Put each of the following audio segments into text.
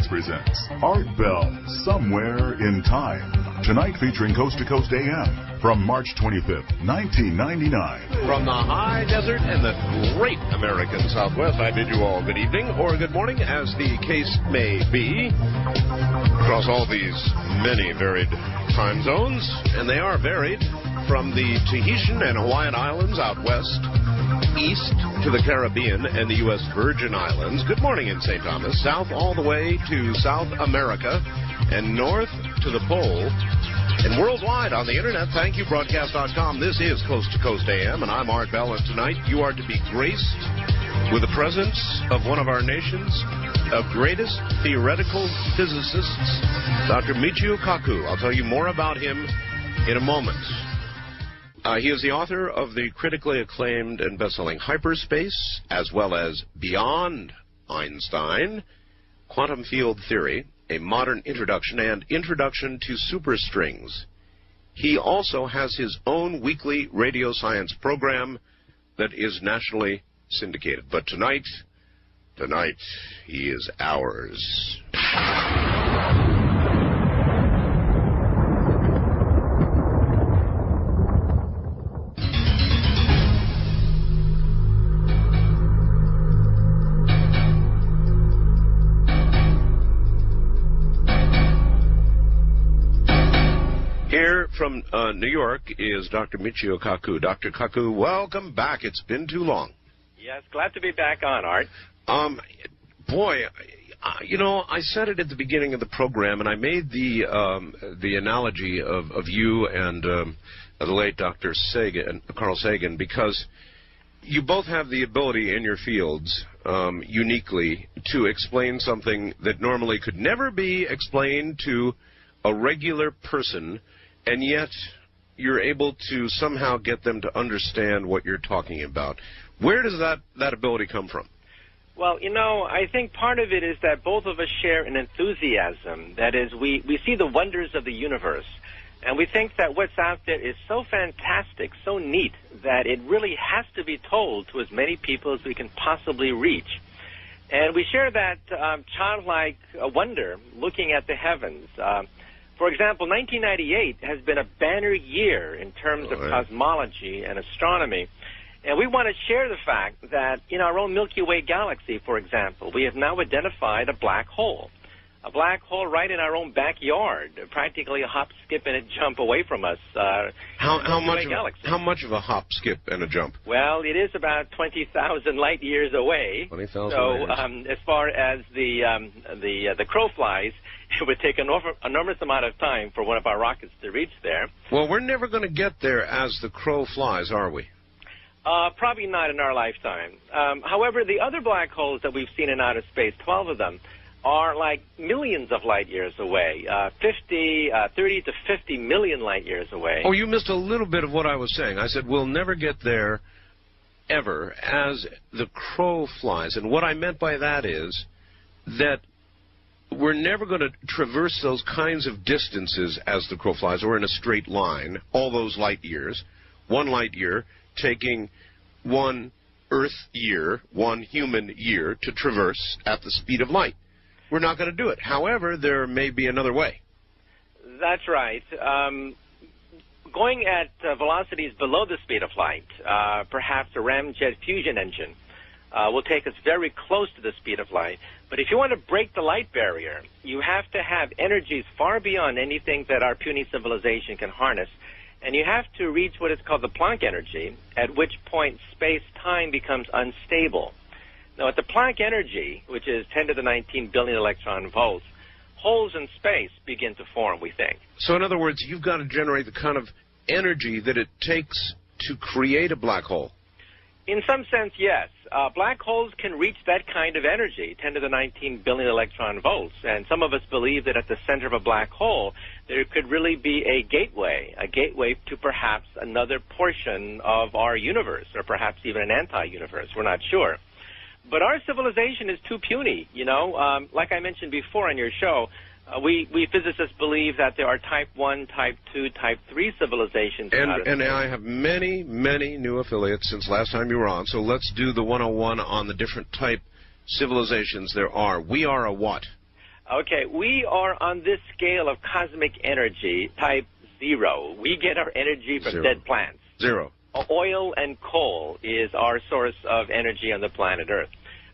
Dynamics presents Art Bell, Somewhere in Time. Tonight featuring Coast to Coast AM from March 25th, 1999. From the high desert and the great American Southwest, I bid you all good evening or good morning, as the case may be, across all these many varied time zones, and they are varied from the Tahitian and Hawaiian Islands out west, east to the Caribbean and the U.S. Virgin Islands. Good morning in St. Thomas, south all the way to South America, and north to the pole. And worldwide on the internet, thankyou broadcast.com. This is Coast to Coast AM, and I'm Art Bell, and tonight you are to be graced with the presence of one of our nation's greatest theoretical physicists, Dr. Michio Kaku. I'll tell you more about him in a moment. He is the author of the critically acclaimed and best-selling Hyperspace, as well as Beyond Einstein, Quantum Field Theory, A Modern Introduction, and Introduction to Superstrings. He also has his own weekly radio science program that is nationally syndicated. But tonight, he is ours. Here from New York is Dr. Michio Kaku. Dr. Kaku, welcome back. It's been too long. Yes, glad to be back on, Art. You know, I said it at the beginning of the program, and I made the analogy of you and the late Dr. Carl Sagan, because you both have the ability in your fields uniquely to explain something that normally could never be explained to a regular person, and yet you're able to somehow get them to understand what you're talking about. Where does that ability come from? Well, you know, I think part of it is that both of us share an enthusiasm. That is, we see the wonders of the universe, and we think that what's out there is so fantastic, so neat, that it really has to be told to as many people as we can possibly reach. And we share that childlike wonder looking at the heavens. For example, 1998 has been a banner year in terms of cosmology and astronomy. And we want to share the fact that in our own Milky Way galaxy, for example, we have now identified a black hole. A black hole right in our own backyard, practically a hop, skip, and a jump away from us. How much of a hop, skip, and a jump? Well, it is about 20,000 light years away. 20,000 So light years. as far as the crow flies, it would take an enormous amount of time for one of our rockets to reach there. Well, we're never going to get there as the crow flies, are we? Probably not in our lifetime. However, the other black holes that we've seen in outer space, 12 of them, are like millions of light years away, 30 to 50 million light years away. Oh, you missed a little bit of what I was saying. I said we'll never get there ever as the crow flies. And what I meant by that is that we're never going to traverse those kinds of distances as the crow flies, or in a straight line, all those light years. 1 light year taking 1 Earth year, 1 human year to traverse at the speed of light. We're not going to do it. However, there may be another way. That's right. Going at velocities below the speed of light, perhaps a ramjet fusion engine, will take us very close to the speed of light. But if you want to break the light barrier, you have to have energies far beyond anything that our puny civilization can harness. And you have to reach what is called the Planck energy, at which point space-time becomes unstable. Now, at the Planck energy, which is 10 to the 19 billion electron volts, holes in space begin to form, we think. So in other words, you've got to generate the kind of energy that it takes to create a black hole. In some sense, yes. Black holes can reach that kind of energy, 10 to the 19 billion electron volts. And some of us believe that at the center of a black hole, there could really be a gateway to perhaps another portion of our universe, or perhaps even an anti-universe. We're not sure. But our civilization is too puny, you know. Like I mentioned before on your show, we physicists believe that there are type 1, type 2, type 3 civilizations. And I have many, many new affiliates since last time you were on, so let's do the 101 on the different type civilizations there are. We are a what? Okay, we are on this scale of cosmic energy, type 0. We get our energy from dead plants. 0. Oil and coal is our source of energy on the planet Earth.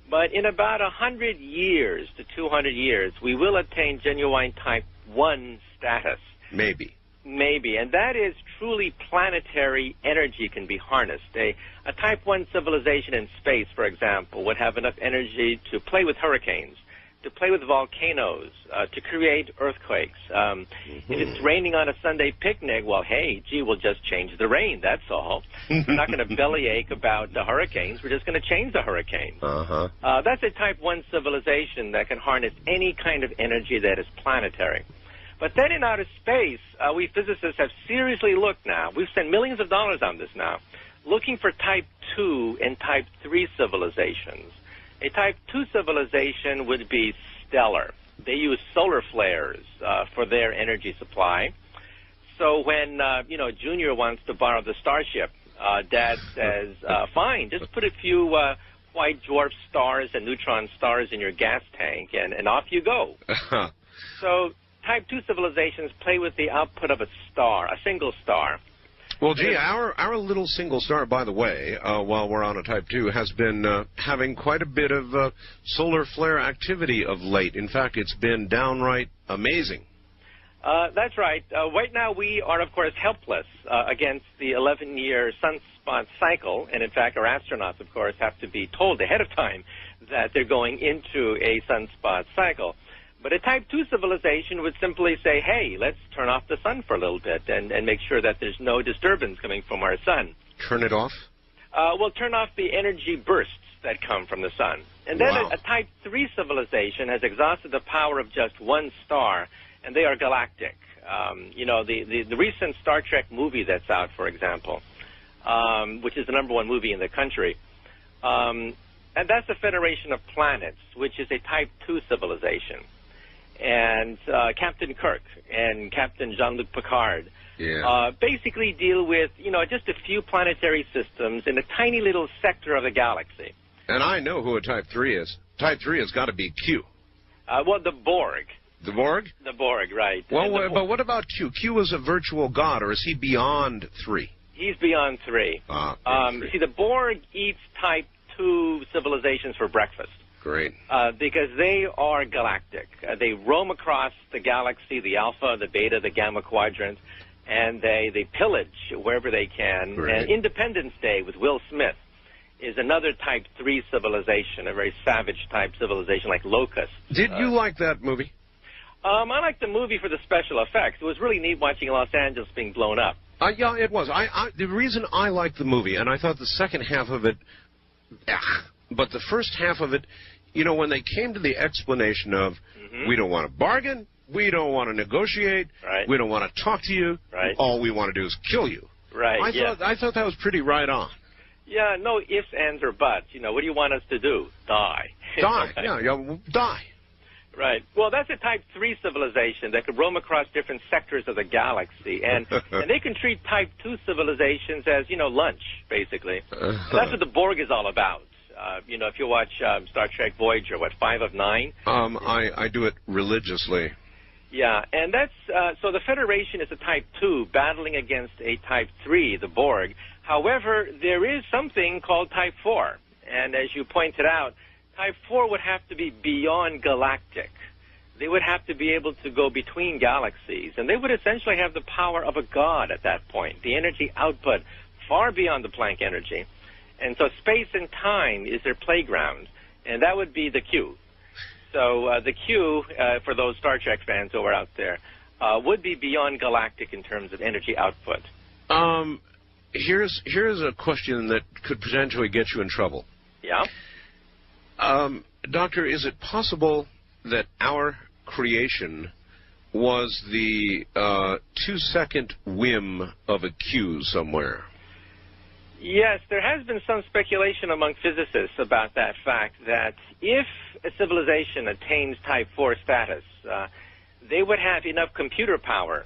But in about 100 years to 200 years, we will attain genuine type 1 status. Maybe. Maybe, and that is truly planetary energy can be harnessed. A type 1 civilization in space, for example, would have enough energy to play with hurricanes, to play with volcanoes, to create earthquakes. If it's raining on a Sunday picnic, well, hey, gee, we'll just change the rain, that's all. We're not going to bellyache about the hurricanes. We're just going to change the hurricanes. That's a type 1 civilization that can harness any kind of energy that is planetary. But then in outer space, we physicists have seriously looked now. We've spent millions of dollars on this now, looking for type 2 and type 3 civilizations. A type 2 civilization would be stellar. They use solar flares for their energy supply. So when, Junior wants to borrow the Starship, Dad says, fine, just put a few white dwarf stars and neutron stars in your gas tank, and off you go. So type 2 civilizations play with the output of a star, a single star. Well, gee, our little single star, by the way, while we're on a type 2, has been having quite a bit of solar flare activity of late. In fact, it's been downright amazing. That's right. Right now we are, of course, helpless against the 11-year sunspot cycle. And, in fact, our astronauts, of course, have to be told ahead of time that they're going into a sunspot cycle. But a type 2 civilization would simply say, hey, let's turn off the sun for a little bit and make sure that there's no disturbance coming from our sun. Turn it off? We'll turn off the energy bursts that come from the sun. And then a type 3 civilization has exhausted the power of just one star, and they are galactic. The recent Star Trek movie that's out, for example, which is the #1 movie in the country, and that's the Federation of Planets, which is a type 2 civilization. And Captain Kirk and Captain Jean-Luc Picard basically deal with, just a few planetary systems in a tiny little sector of the galaxy. And I know who a type 3 is. Type 3 has got to be Q. The Borg. The Borg? The Borg, right. Well, but what about Q? Q is a virtual god, or is he beyond 3? He's beyond 3. See, the Borg eats type 2 civilizations for breakfast. Great. Because they are galactic. They roam across the galaxy, the alpha, the beta, the gamma quadrant, and they pillage wherever they can. Great. And Independence Day with Will Smith is another type 3 civilization, a very savage type civilization like locusts. Did you like that movie? I liked the movie for the special effects. It was really neat watching Los Angeles being blown up. Yeah, it was. The reason I liked the movie, and I thought the second half of it, but the first half of it, when they came to the explanation of, we don't want to bargain, we don't want to negotiate, we don't want to talk to you, all we want to do is kill you. I thought that was pretty right on. Yeah, no ifs, ands, or buts. What do you want us to do? Die. Die, die. Right. Well, that's a type 3 civilization that could roam across different sectors of the galaxy, and they can treat type 2 civilizations as, lunch, basically. That's what the Borg is all about. If you watch Star Trek Voyager, 5 of 9? I do it religiously. Yeah, and that's, so the Federation is a type 2 battling against a type 3, the Borg. However, there is something called type 4, and as you pointed out, type 4 would have to be beyond galactic. They would have to be able to go between galaxies, and they would essentially have the power of a god at that point, the energy output far beyond the Planck energy. And so space and time is their playground, and that would be the Q. So the Q, for those Star Trek fans who are out there, would be beyond galactic in terms of energy output. Here's a question that could potentially get you in trouble. Yeah? Doctor, is it possible that our creation was the 2-second whim of a Q somewhere? Yes, there has been some speculation among physicists about that fact, that if a civilization attains type 4 status, they would have enough computer power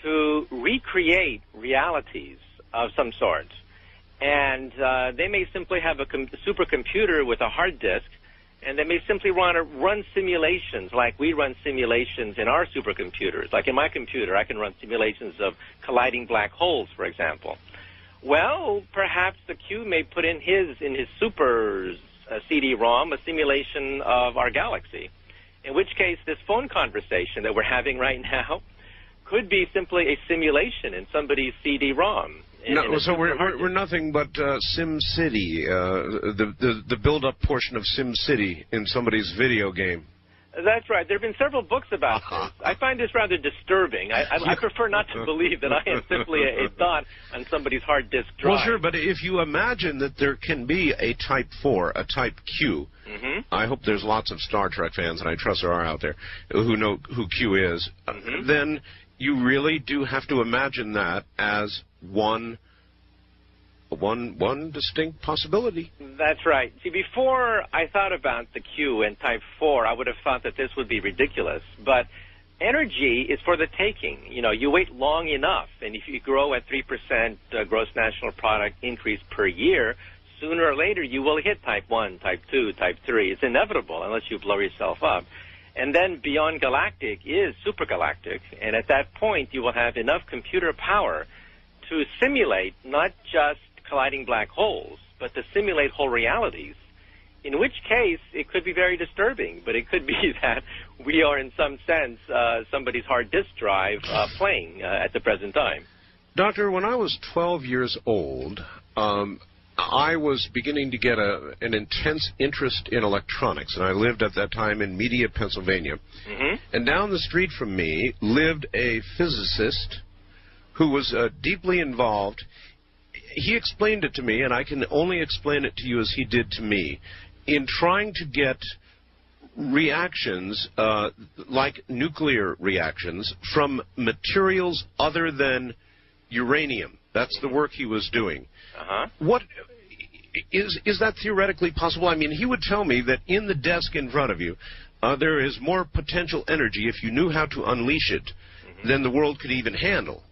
to recreate realities of some sort. And they may simply have a supercomputer with a hard disk, And they may simply want to run simulations like we run simulations in our supercomputers. Like in my computer, I can run simulations of colliding black holes, for example. Well, perhaps the Q may put in his super CD-ROM a simulation of our galaxy, in which case this phone conversation that we're having right now could be simply a simulation in somebody's CD-ROM. No, so we're nothing but SimCity, the build-up portion of SimCity in somebody's video game. That's right. There have been several books about this. I find this rather disturbing. I prefer not to believe that I am simply a thought on somebody's hard disk drive. Well, sure, but if you imagine that there can be a Type 4, a Type Q, I hope there's lots of Star Trek fans, and I trust there are out there, who know who Q is, then you really do have to imagine that as one distinct possibility. That's right. See, before I thought about the Q and Type 4, I would have thought that this would be ridiculous. But energy is for the taking. You know, you wait long enough, and if you grow at 3% gross national product increase per year, sooner or later you will hit Type 1, Type 2, Type 3. It's inevitable unless you blow yourself up. And then beyond galactic is supergalactic, and at that point you will have enough computer power to simulate not just colliding black holes, but to simulate whole realities, in which case it could be very disturbing, but it could be that we are in some sense somebody's hard disk drive playing at the present time. Doctor, when I was 12 years old, I was beginning to get an intense interest in electronics, and I lived at that time in Media, Pennsylvania. And down the street from me lived a physicist who was deeply involved. He explained it to me, and I can only explain it to you as he did to me, in trying to get reactions, like nuclear reactions, from materials other than uranium. That's the work he was doing. What is that theoretically possible? I mean, he would tell me that in the desk in front of you, there is more potential energy if you knew how to unleash it than the world could even handle.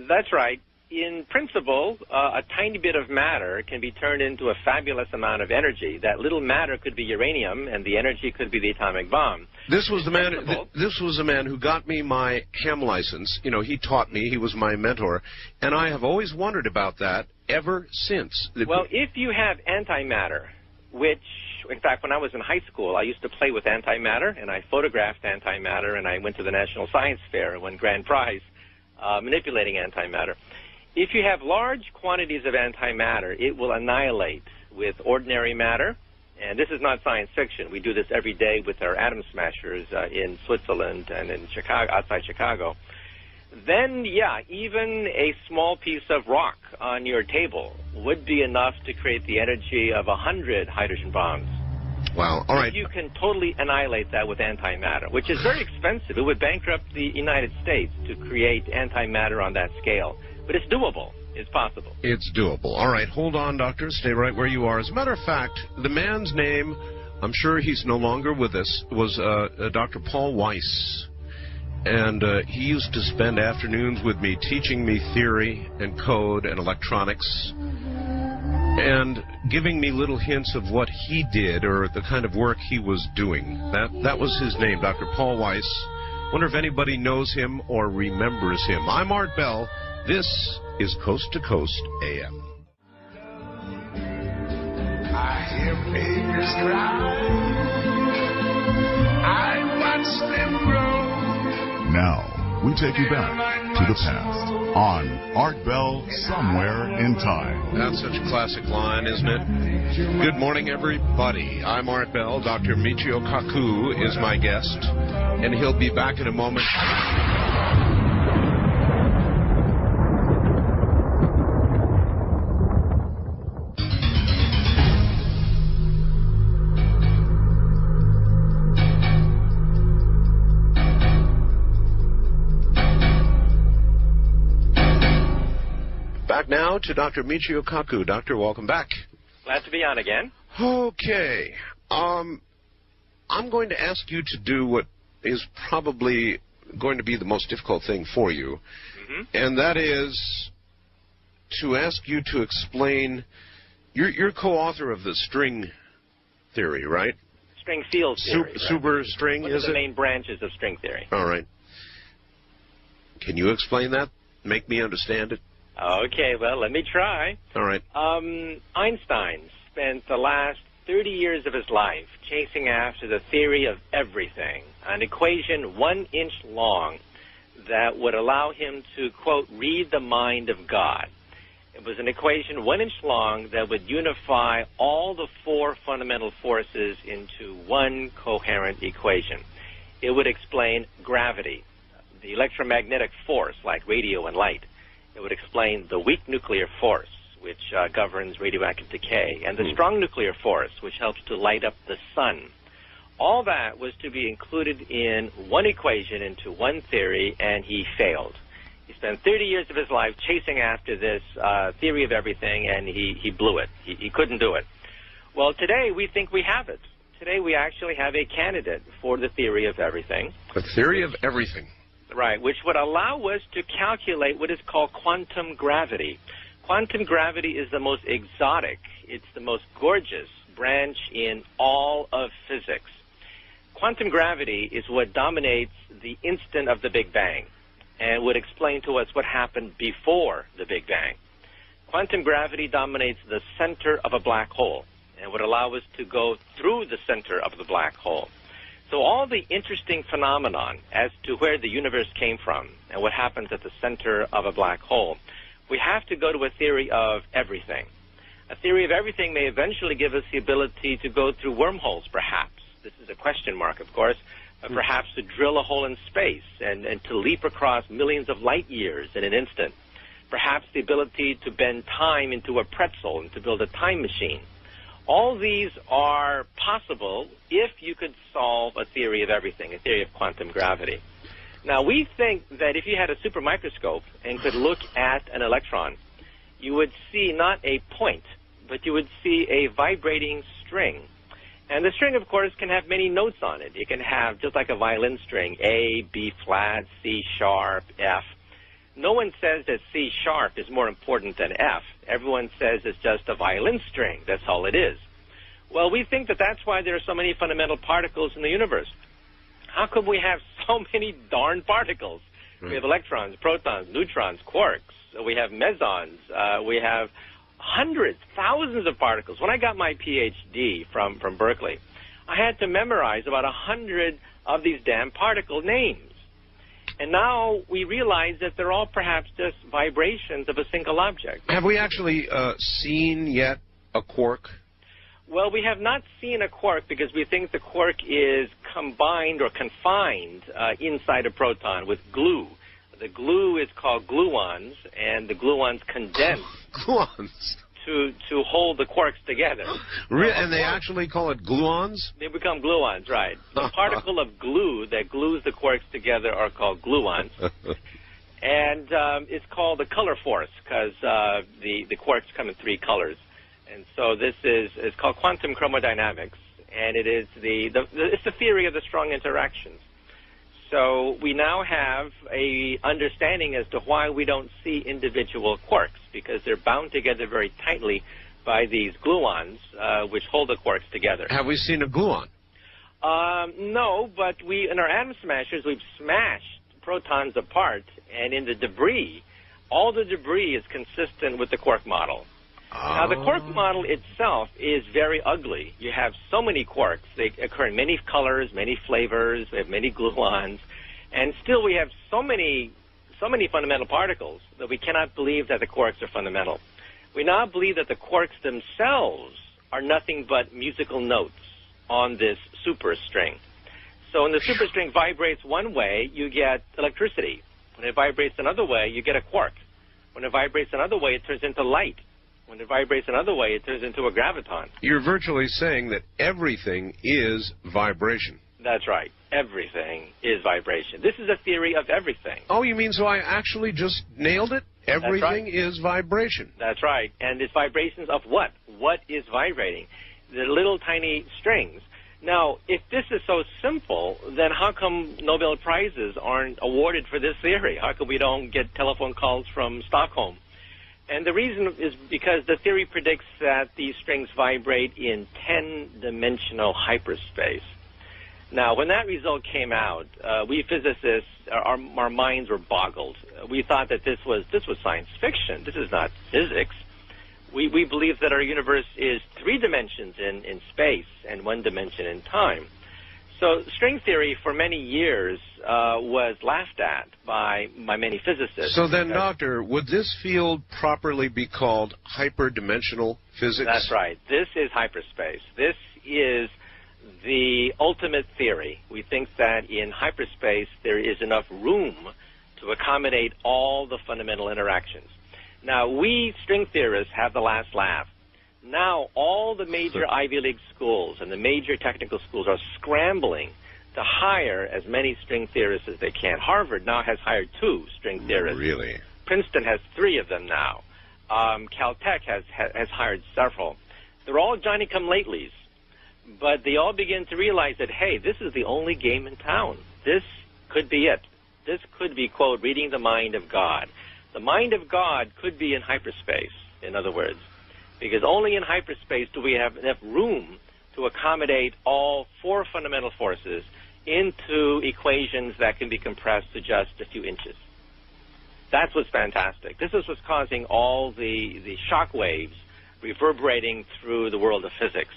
That's right. In principle, a tiny bit of matter can be turned into a fabulous amount of energy. That little matter could be uranium, and the energy could be the atomic bomb. This was the man. This was the man who got me my ham license. You know, he taught me. He was my mentor, and I have always wondered about that ever since. Well, if you have antimatter, which, in fact, when I was in high school, I used to play with antimatter, and I photographed antimatter, and I went to the National Science Fair and won grand prize manipulating antimatter. If you have large quantities of antimatter, it will annihilate with ordinary matter. And this is not science fiction. We do this every day with our atom smashers in Switzerland and in Chicago, outside Chicago. Then, yeah, even a small piece of rock on your table would be enough to create the energy of 100 hydrogen bombs. Wow, all right. You can totally annihilate that with antimatter, which is very expensive. It would bankrupt the United States to create antimatter on that scale. But it's doable. It's possible. It's doable. All right, hold on, doctor. Stay right where you are. As a matter of fact, the man's name, I'm sure he's no longer with us, was Dr. Paul Weiss. And he used to spend afternoons with me teaching me theory and code and electronics and giving me little hints of what he did or the kind of work he was doing. That was his name, Dr. Paul Weiss. Wonder if anybody knows him or remembers him. I'm Art Bell. This is Coast to Coast AM. I hear babies cry. I watch them grow. Now, we take you back to the past on Art Bell Somewhere in Time. That's such a classic line, isn't it? Good morning, everybody. I'm Art Bell. Dr. Michio Kaku is my guest, and he'll be back in a moment. Back now to Dr. Michio Kaku. Doctor, welcome back. Glad to be on again. Okay. I'm going to ask you to do what is probably going to be the most difficult thing for you, and that is to ask you to explain. You're co-author of the string theory, right? String field theory. Superstring, One is of the it? main branches of string theory. All right. Can you explain that? Make me understand it? Okay, well, let me try. All right. Einstein spent the last 30 years of his life chasing after the theory of everything, an equation 1 inch long that would allow him to, quote, read the mind of God. It was an equation 1 inch long that would unify all the 4 fundamental forces into one coherent equation. It would explain gravity, the electromagnetic force like radio and light. It would explain the weak nuclear force, which governs radioactive decay, and the strong nuclear force, which helps to light up the sun. All that was to be included in one equation into one theory, and he failed. He spent 30 years of his life chasing after this theory of everything, and he blew it. He couldn't do it. Well, today we think we have it. Today we actually have a candidate for the theory of everything. The theory of everything. Right, which would allow us to calculate what is called quantum gravity. Quantum gravity is the most exotic, it's the most gorgeous branch in all of physics. Quantum gravity is what dominates the instant of the Big Bang and would explain to us what happened before the Big Bang. Quantum gravity dominates the center of a black hole and would allow us to go through the center of the black hole. So all the interesting phenomenon as to where the universe came from and what happens at the center of a black hole, we have to go to a theory of everything. A theory of everything may eventually give us the ability to go through wormholes, perhaps. This is a question mark, of course. Perhaps to drill a hole in space and to leap across millions of light years in an instant. Perhaps the ability to bend time into a pretzel and to build a time machine. All these are possible if you could solve a theory of everything, a theory of quantum gravity. Now, we think that if you had a super microscope and could look at an electron, you would see not a point, but you would see a vibrating string. And the string, of course, can have many notes on it. It can have, just like a violin string, A, B flat, C sharp, F. No one says that C sharp is more important than F. Everyone says it's just a violin string. That's all it is. Well, we think that that's why there are so many fundamental particles in the universe. How come we have so many darn particles? We have electrons, protons, neutrons, quarks. We have mesons. We have hundreds, thousands of particles. When I got my PhD from Berkeley, I had to memorize about 100 of these damn particle names. And now we realize that they're all perhaps just vibrations of a single object. Have we actually seen yet a quark? Well, we have not seen a quark because we think the quark is combined or confined inside a proton with glue. The glue is called gluons, and the gluons condense Gluons? to hold the quarks together. And they actually call it gluons? They become gluons, right. The particle of glue that glues the quarks together are called gluons. And it's called the color force because the quarks come in 3 colors. And so this is called quantum chromodynamics, and it is it's the theory of the strong interactions. So we now have a understanding as to why we don't see individual quarks, because they're bound together very tightly by these gluons, which hold the quarks together. Have we seen a gluon? No, but in our atom smashers, we've smashed protons apart, and in the debris, all the debris is consistent with the quark model. Now, the quark model itself is very ugly. You have so many quarks. They occur in many colors, many flavors. We have many gluons. And still we have so many fundamental particles that we cannot believe that the quarks are fundamental. We now believe that the quarks themselves are nothing but musical notes on this superstring. So when the superstring vibrates one way, you get electricity. When it vibrates another way, you get a quark. When it vibrates another way, it turns into light. When it vibrates another way, it turns into a graviton. You're virtually saying that everything is vibration. That's right. Everything is vibration. This is a theory of everything. Oh, you mean so I actually just nailed it? Everything is vibration. That's right. And it's vibrations of what? What is vibrating? The little tiny strings. Now, if this is so simple, then how come Nobel Prizes aren't awarded for this theory? How come we don't get telephone calls from Stockholm? And the reason is because the theory predicts that these strings vibrate in 10-dimensional hyperspace. Now, when that result came out, we physicists, our minds were boggled. We thought that this was science fiction. This is not physics. We believe that our universe is 3 dimensions in space and 1 dimension in time. So string theory for many years was laughed at by many physicists. So then, Doctor, would this field properly be called hyperdimensional physics? That's right. This is hyperspace. This is the ultimate theory. We think that in hyperspace there is enough room to accommodate all the fundamental interactions. Now, we string theorists have the last laugh. Now, all the major Ivy League schools and the major technical schools are scrambling to hire as many string theorists as they can. Harvard now has hired 2 string theorists. Really? Princeton has 3 of them now. Caltech has hired several. They're all Johnny-come-latelys, but they all begin to realize that, hey, this is the only game in town. This could be it. This could be, quote, reading the mind of God. The mind of God could be in hyperspace, in other words, because only in hyperspace do we have enough room to accommodate all 4 fundamental forces into equations that can be compressed to just a few inches. That's what's fantastic. This is what's causing all the shock waves reverberating through the world of physics.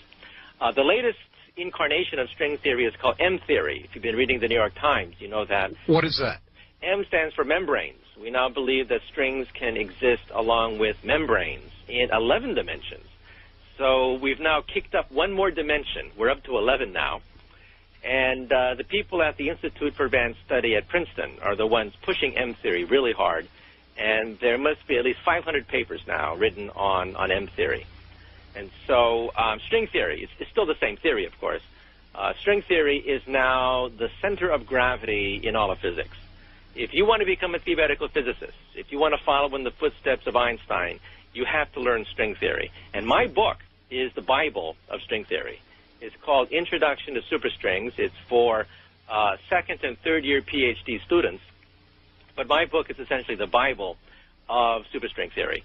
The latest incarnation of string theory is called M theory. If you've been reading the New York Times, you know that. What is that? M stands for membranes. We now believe that strings can exist along with membranes in 11 dimensions. So we've now kicked up 1 more dimension. We're up to 11 now. And the people at the Institute for Advanced Study at Princeton are the ones pushing M theory really hard. And there must be at least 500 papers now written on M theory. And so string theory is still the same theory, of course. String theory is now the center of gravity in all of physics. If you want to become a theoretical physicist, if you want to follow in the footsteps of Einstein, you have to learn string theory. And my book is the Bible of string theory. It's called Introduction to Superstrings. It's for 2nd and 3rd year PhD students. But my book is essentially the Bible of superstring theory.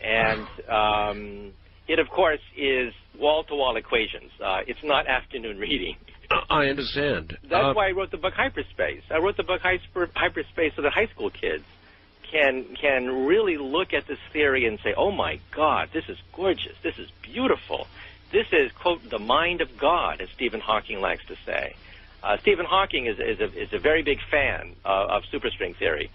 And it, of course, is wall-to-wall equations. It's not afternoon reading. I understand. That's why I wrote the book Hyperspace. I wrote the book Hyperspace so that high school kids can really look at this theory and say, oh, my God, this is gorgeous. This is beautiful. This is, quote, the mind of God, as Stephen Hawking likes to say. Stephen Hawking is a very big fan of superstring theory,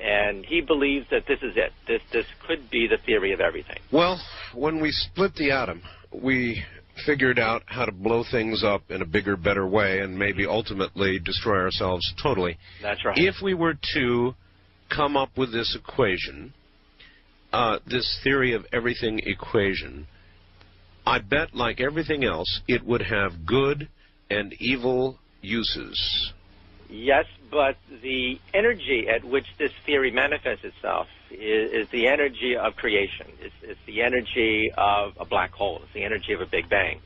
and he believes that this is it. This could be the theory of everything. Well, when we split the atom, we figured out how to blow things up in a bigger, better way and maybe ultimately destroy ourselves totally. That's right. If we were to come up with this equation, this theory of everything equation, I bet, like everything else, it would have good and evil uses. Yes, but the energy at which this theory manifests itself is the energy of creation. It's the energy of a black hole. It's the energy of a Big Bang.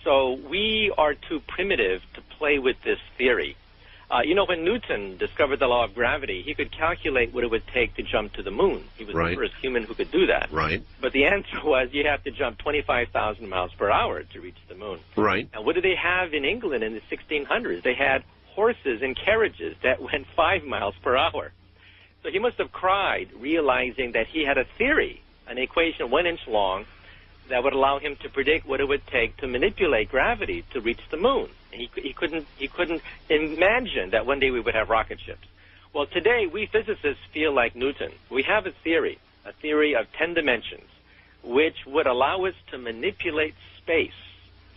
So we are too primitive to play with this theory. You know, when Newton discovered the law of gravity, he could calculate what it would take to jump to the moon. He was the first human who could do that. Right. But the answer was you have to jump 25,000 miles per hour to reach the moon. Right. And what did they have in England in the 1600s? They had horses and carriages that went 5 miles per hour. So he must have cried, realizing that he had a theory, an equation 1 inch long, that would allow him to predict what it would take to manipulate gravity to reach the moon. And he couldn't imagine that one day we would have rocket ships. Well, today we physicists feel like Newton. We have a theory of 10 dimensions, which would allow us to manipulate space,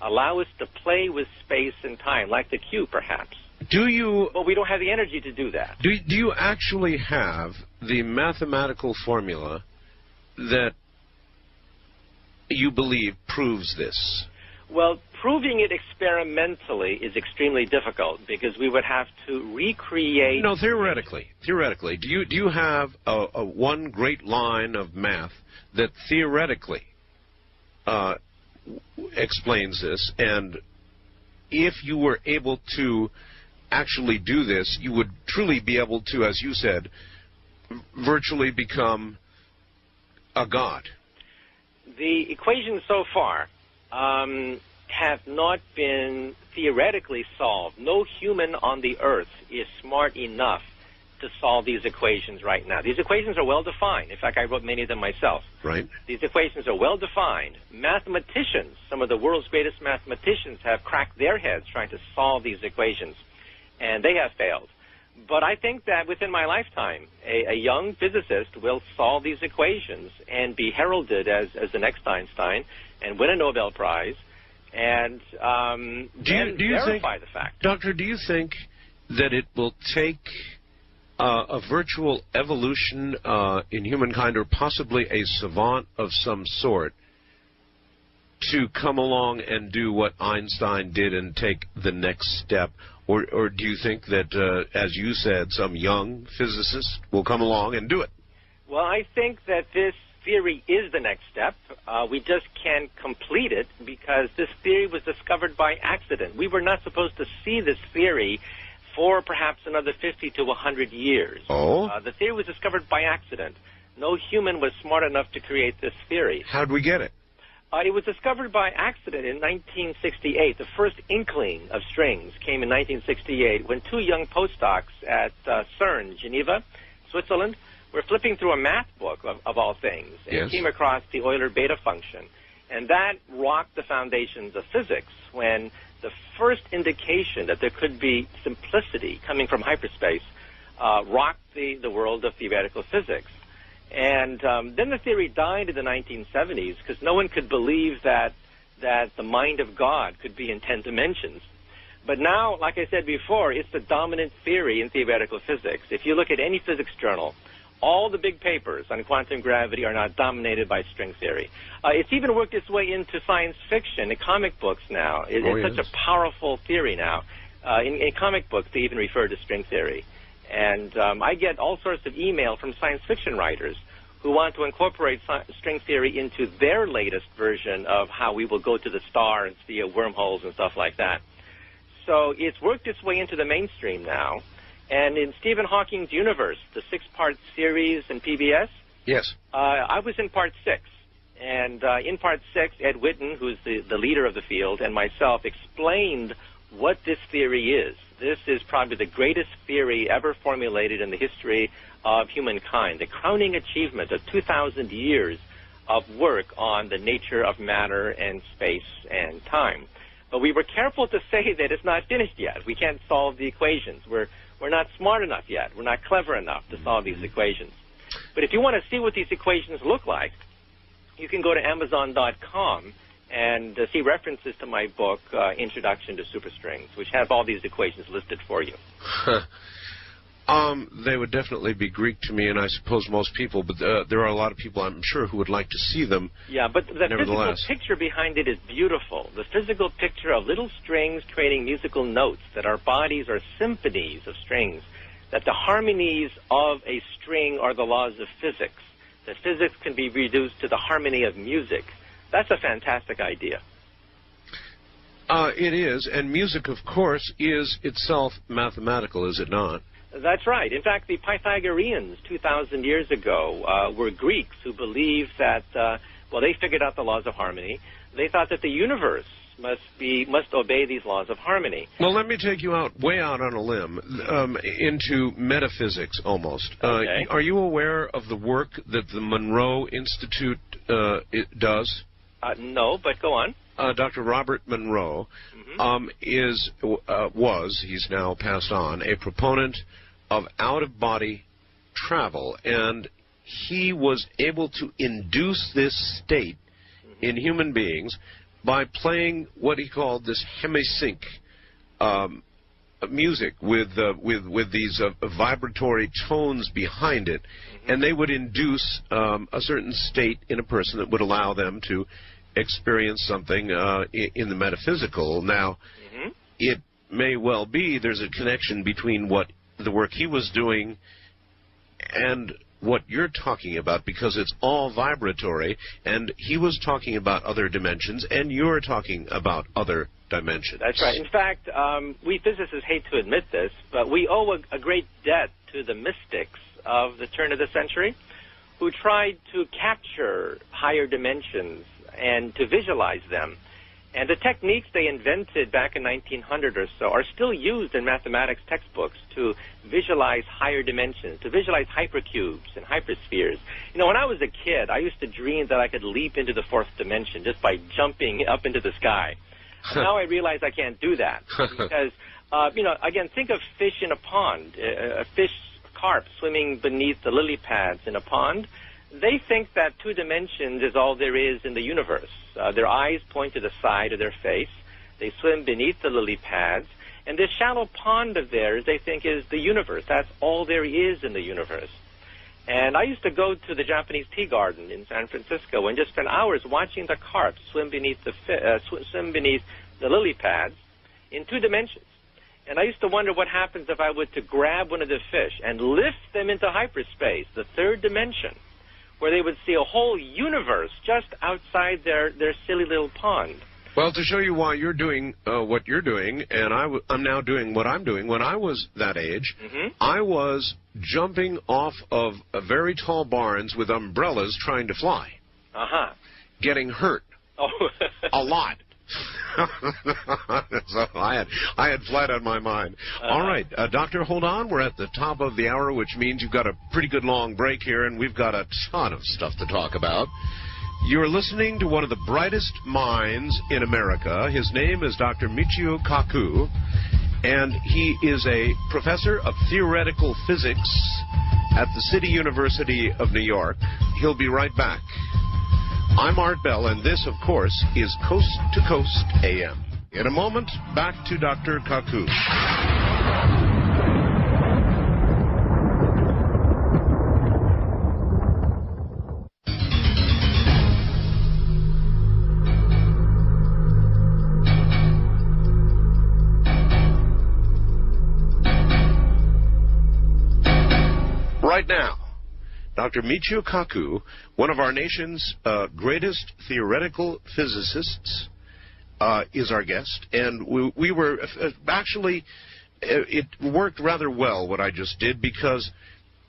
allow us to play with space and time, like the cube, perhaps. Do you? Well, we don't have the energy to do that. Do you actually have the mathematical formula that you believe proves this? Well, proving it experimentally is extremely difficult because we would have to recreate. No, theoretically. Theoretically, do you have a one great line of math that theoretically explains this? And if you were able to actually do this, you would truly be able to, as you said, virtually become a God? The equations so far have not been theoretically solved. No human on the Earth is smart enough to solve these equations right now. These equations are well-defined. In fact, I wrote many of them myself. Right. These equations are well-defined. Mathematicians, some of the world's greatest mathematicians, have cracked their heads trying to solve these equations, and they have failed. But I think that within my lifetime, a young physicist will solve these equations and be heralded as the next Einstein and win a Nobel Prize and verify the fact. Doctor, do you think that it will take a virtual evolution in humankind, or possibly a savant of some sort, to come along and do what Einstein did and take the next step? Or do you think that, as you said, some young physicist will come along and do it? Well, I think that this theory is the next step. We just can't complete it because this theory was discovered by accident. We were not supposed to see this theory for perhaps another 50 to 100 years. Oh? The theory was discovered by accident. No human was smart enough to create this theory. How'd we get it? It was discovered by accident in 1968. The first inkling of strings came in 1968 when two young postdocs at CERN, Geneva, Switzerland, were flipping through a math book, of all things, and came across the Euler beta function. And that rocked the foundations of physics when the first indication that there could be simplicity coming from hyperspace rocked the world of theoretical physics. And then the theory died in the 1970s because no one could believe that the mind of God could be in 10 dimensions. But now, like I said before, it's the dominant theory in theoretical physics. If you look at any physics journal, all the big papers on quantum gravity are now dominated by string theory. It's even worked its way into science fiction, in comic books now. It's such a powerful theory now. In comic books, they even refer to string theory. And I get all sorts of email from science fiction writers who want to incorporate string theory into their latest version of how we will go to the stars via wormholes and stuff like that. So it's worked its way into the mainstream now. And in Stephen Hawking's universe, the 6-part series in PBS, yes, I was in part 6. And in part 6, Ed Witten, who's the leader of the field, and myself explained what this theory is. This is probably the greatest theory ever formulated in the history of humankind, the crowning achievement of 2,000 years of work on the nature of matter and space and time. But we were careful to say that it's not finished yet. We can't solve the equations. We're not smart enough yet. We're not clever enough to solve these equations. But if you want to see what these equations look like, you can go to Amazon.com and see references to my book, Introduction to Superstrings, which have all these equations listed for you. They would definitely be Greek to me, and I suppose most people, but there are a lot of people, I'm sure, who would like to see them. Yeah, but the physical picture behind it is beautiful. The physical picture of little strings creating musical notes, that our bodies are symphonies of strings, that the harmonies of a string are the laws of physics, that physics can be reduced to the harmony of music. That's a fantastic idea. It is, and music, of course, is itself mathematical, is it not? That's right. In fact, the Pythagoreans 2,000 years ago were Greeks who believed that, they figured out the laws of harmony. They thought that the universe must obey these laws of harmony. Well, let me take you way out on a limb, into metaphysics almost. Okay. Are you aware of the work that the Monroe Institute does? No, but go on. Dr. Robert Monroe he's now passed on, a proponent of out-of-body travel, and he was able to induce this state in human beings by playing what he called this hemisync music with these vibratory tones behind it, and they would induce a certain state in a person that would allow them to experience something in the metaphysical. Now, it may well be there's a connection between what the work he was doing and what you're talking about, because it's all vibratory, and he was talking about other dimensions, and you're talking about other dimensions. That's right. In fact, we physicists hate to admit this, but we owe a great debt to the mystics of the turn of the century, who tried to capture higher dimensions and to visualize them. And the techniques they invented back in 1900 or so are still used in mathematics textbooks to visualize higher dimensions, to visualize hypercubes and hyperspheres. You know, when I was a kid, I used to dream that I could leap into the fourth dimension just by jumping up into the sky. Now I realize I can't do that because, you know, again, think of fish in a pond, a fish carp swimming beneath the lily pads in a pond. They think that 2 dimensions is all there is in the universe. Their eyes point to the side of their face. They swim beneath the lily pads. And this shallow pond of theirs, they think, is the universe. That's all there is in the universe. And I used to go to the Japanese tea garden in San Francisco and just spend hours watching the carp swim beneath the lily pads in 2 dimensions. And I used to wonder what happens if I were to grab one of the fish and lift them into hyperspace, the 3rd dimension, where they would see a whole universe just outside their silly little pond. Well, to show you why you're doing what you're doing, and I'm now doing what I'm doing, when I was that age, I was jumping off of very tall barns with umbrellas trying to fly. Getting hurt. A lot. So I had flight on my mind. All right, Doctor, hold on. We're at the top of the hour, which means you've got a pretty good long break here, and we've got a ton of stuff to talk about. You're listening to one of the brightest minds in America. His name is Dr. Michio Kaku, and he is a professor of theoretical physics at the City University of New York. He'll be right back. I'm Art Bell, and this, of course, is Coast to Coast AM. In a moment, back to Dr. Kaku. Right now, Dr. Michio Kaku, one of our nation's greatest theoretical physicists, is our guest. And we were actually, it worked rather well what I just did, because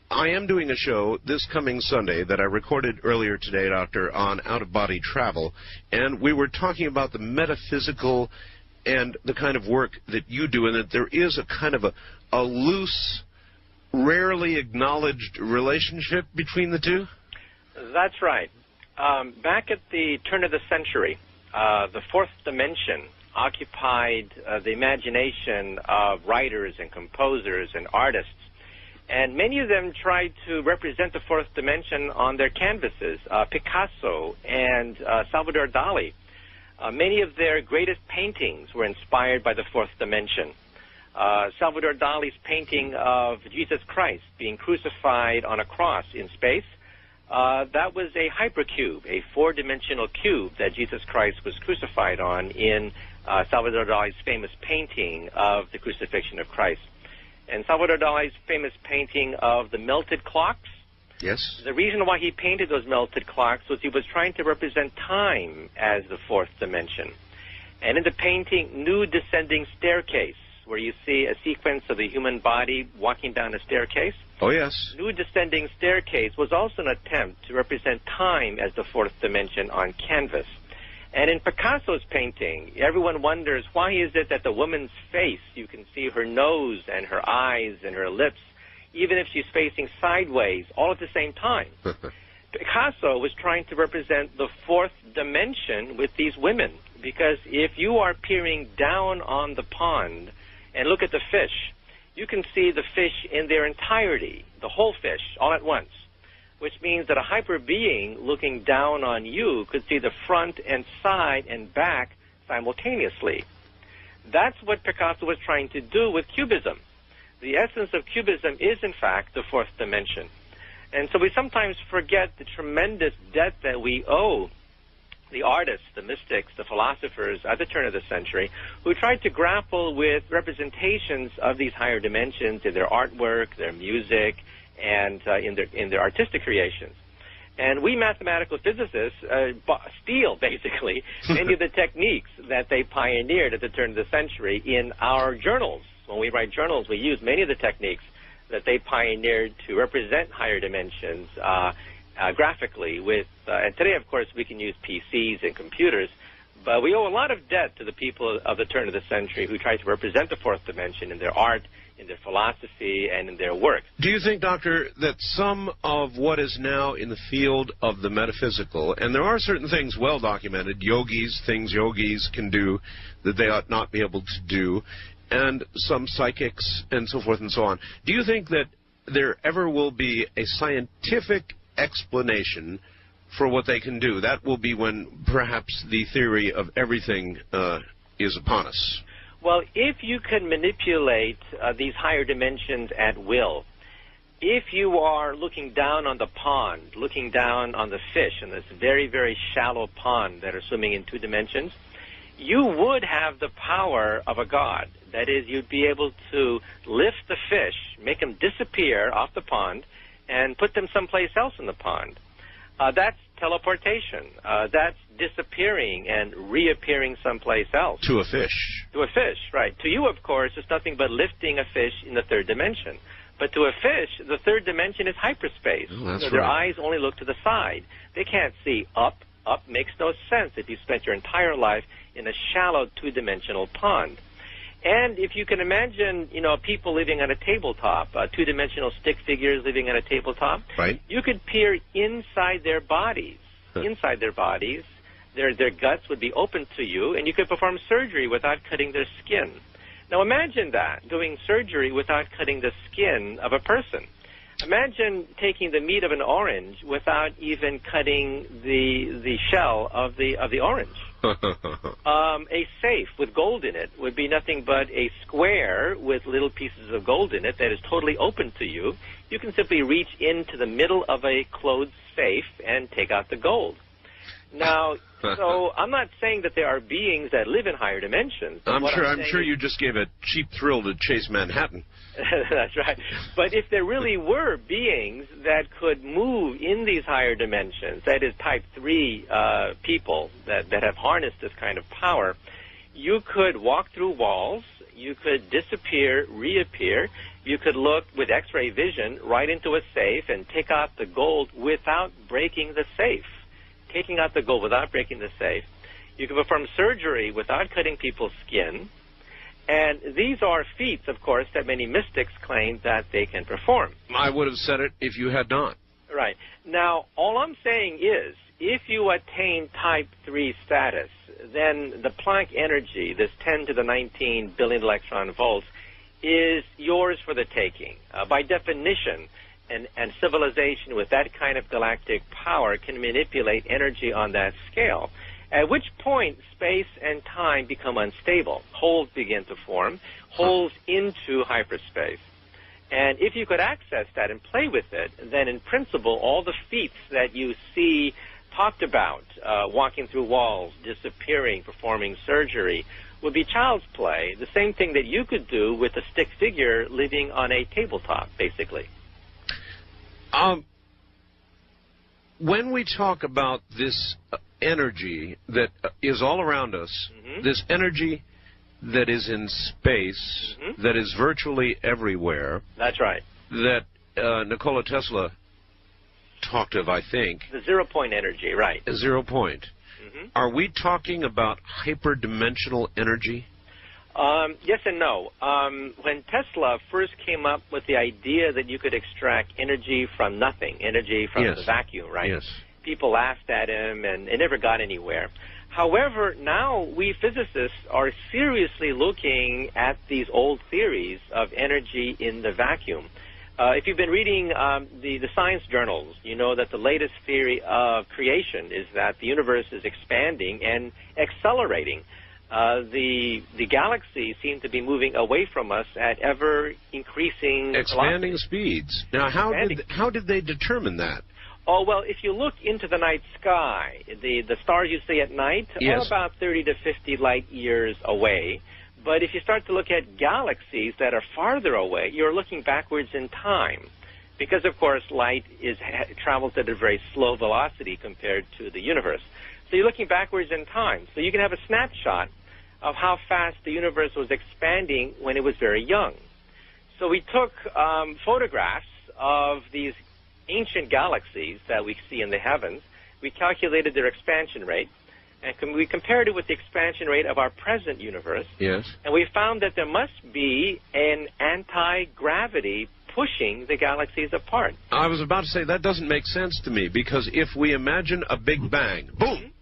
I am doing a show this coming Sunday that I recorded earlier today, Doctor, on out-of-body travel. And we were talking about the metaphysical and the kind of work that you do, and that there is a kind of a loose, rarely acknowledged relationship between the two? That's right. Back at the turn of the century, the 4th dimension occupied the imagination of writers and composers and artists, and many of them tried to represent the 4th dimension on their canvases. Picasso and Salvador Dali, many of their greatest paintings were inspired by the 4th dimension. Salvador Dali's painting of Jesus Christ being crucified on a cross in space, that was a hypercube, a 4-dimensional cube that Jesus Christ was crucified on in Salvador Dali's famous painting of the crucifixion of Christ. And Salvador Dali's famous painting of the melted clocks, yes, the reason why he painted those melted clocks was he was trying to represent time as the 4th dimension. And in the painting, New Descending Staircase, where you see a sequence of the human body walking down a staircase. Oh, yes. New Descending Staircase was also an attempt to represent time as the 4th dimension on canvas. And in Picasso's painting, everyone wonders, why is it that the woman's face, you can see her nose and her eyes and her lips, even if she's facing sideways, all at the same time? Picasso was trying to represent the 4th dimension with these women, because if you are peering down on the pond and look at the fish, you can see the fish in their entirety, the whole fish, all at once, which means that a hyper being looking down on you could see the front and side and back simultaneously. That's what Picasso was trying to do with Cubism. The essence of Cubism is, in fact, the 4th dimension. And so we sometimes forget the tremendous debt that we owe the artists, the mystics, the philosophers at the turn of the century, who tried to grapple with representations of these higher dimensions in their artwork, their music, and in their artistic creations. And we mathematical physicists steal, basically, many of the techniques that they pioneered at the turn of the century in our journals. When we write journals, we use many of the techniques that they pioneered to represent higher dimensions graphically with, and today, of course, we can use PCs and computers, but we owe a lot of debt to the people of the turn of the century who tried to represent the fourth dimension in their art, in their philosophy, and in their work. Do you think, Doctor, that some of what is now in the field of the metaphysical, and there are certain things well documented, things yogis can do that they ought not be able to do, and some psychics and so forth and so on, do you think that there ever will be a scientific explanation for what they can do? That will be when perhaps the theory of everything is upon us. Well, if you can manipulate these higher dimensions at will, if you are looking down on the pond, looking down on the fish in this very, very shallow pond that are swimming in 2 dimensions, you would have the power of a god. That is, you'd be able to lift the fish, make them disappear off the pond, and put them someplace else in the pond. That's teleportation. That's disappearing and reappearing someplace else. To a fish. To a fish, right. To you, of course, it's nothing but lifting a fish in the 3rd dimension. But to a fish, the 3rd dimension is hyperspace. Oh, that's Their right. eyes only look to the side. They can't see up. Up makes no sense if you spent your entire life in a shallow 2-dimensional pond. And if you can imagine, people living on a tabletop, 2-dimensional stick figures living on a tabletop, right, you could peer inside their bodies. Inside their bodies, their guts would be open to you, and you could perform surgery without cutting their skin. Now imagine that, doing surgery without cutting the skin of a person. Imagine taking the meat of an orange without even cutting the shell of the orange. A safe with gold in it would be nothing but a square with little pieces of gold in it that is totally open to you. You can simply reach into the middle of a closed safe and take out the gold. Now, so I'm not saying that there are beings that live in higher dimensions. I'm sure you just gave a cheap thrill to Chase Manhattan. That's right. But if there really were beings that could move in these higher dimensions, that is type 3 people that have harnessed this kind of power, you could walk through walls, you could disappear, reappear, you could look with X-ray vision right into a safe and take out the gold without breaking the safe. Taking out the gold without breaking the safe. You can perform surgery without cutting people's skin. And these are feats, of course, that many mystics claim that they can perform. I would have said it if you had not. Right. Now, all I'm saying is, if you attain type 3 status, then the Planck energy, this 10 to the 19 billion electron volts, is yours for the taking. By definition, and civilization with that kind of galactic power can manipulate energy on that scale, at which point space and time become unstable. Holes begin to form, holes into hyperspace. And if you could access that and play with it, then in principle, all the feats that you see talked about, walking through walls, disappearing, performing surgery, would be child's play, the same thing that you could do with a stick figure living on a tabletop, basically. When we talk about this energy that is all around us, this energy that is in space, that is virtually everywhere. That's right. That Nikola Tesla talked of, I think. The 0-point energy, right. 0 point. Are we talking about hyperdimensional energy? Yes and no. When Tesla first came up with the idea that you could extract energy from nothing, energy from the vacuum, right? Yes. People laughed at him, and it never got anywhere. However, now we physicists are seriously looking at these old theories of energy in the vacuum. If you've been reading the science journals, you know that the latest theory of creation is that the universe is expanding and accelerating. The galaxies seem to be moving away from us at ever-increasing expanding velocity. speeds. Now, how did they determine that? Oh, well, if you look into the night sky, the stars you see at night are about 30 to 50 light years away. But if you start to look at galaxies that are farther away, you're looking backwards in time. Because, of course, light travels at a very slow velocity compared to the universe. So you're looking backwards in time. So you can have a snapshot of how fast the universe was expanding when it was very young. So we took photographs of these ancient galaxies that we see in the heavens. We calculated their expansion rate, and we compared it with the expansion rate of our present universe. Yes. And we found that there must be an anti-gravity pushing the galaxies apart. I was about to say, that doesn't make sense to me, because if we imagine a big bang, boom,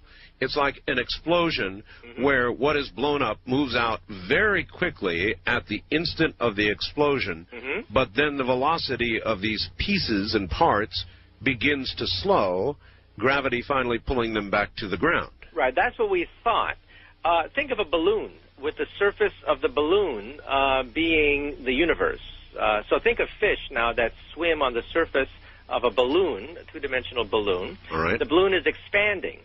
it's like an explosion where what is blown up moves out very quickly at the instant of the explosion, but then the velocity of these pieces and parts begins to slow, gravity finally pulling them back to the ground. Right, that's what we thought. Think of a balloon, with the surface of the balloon being the universe. So think of fish now that swim on the surface of a balloon, a two-dimensional balloon. All right. The balloon is expanding.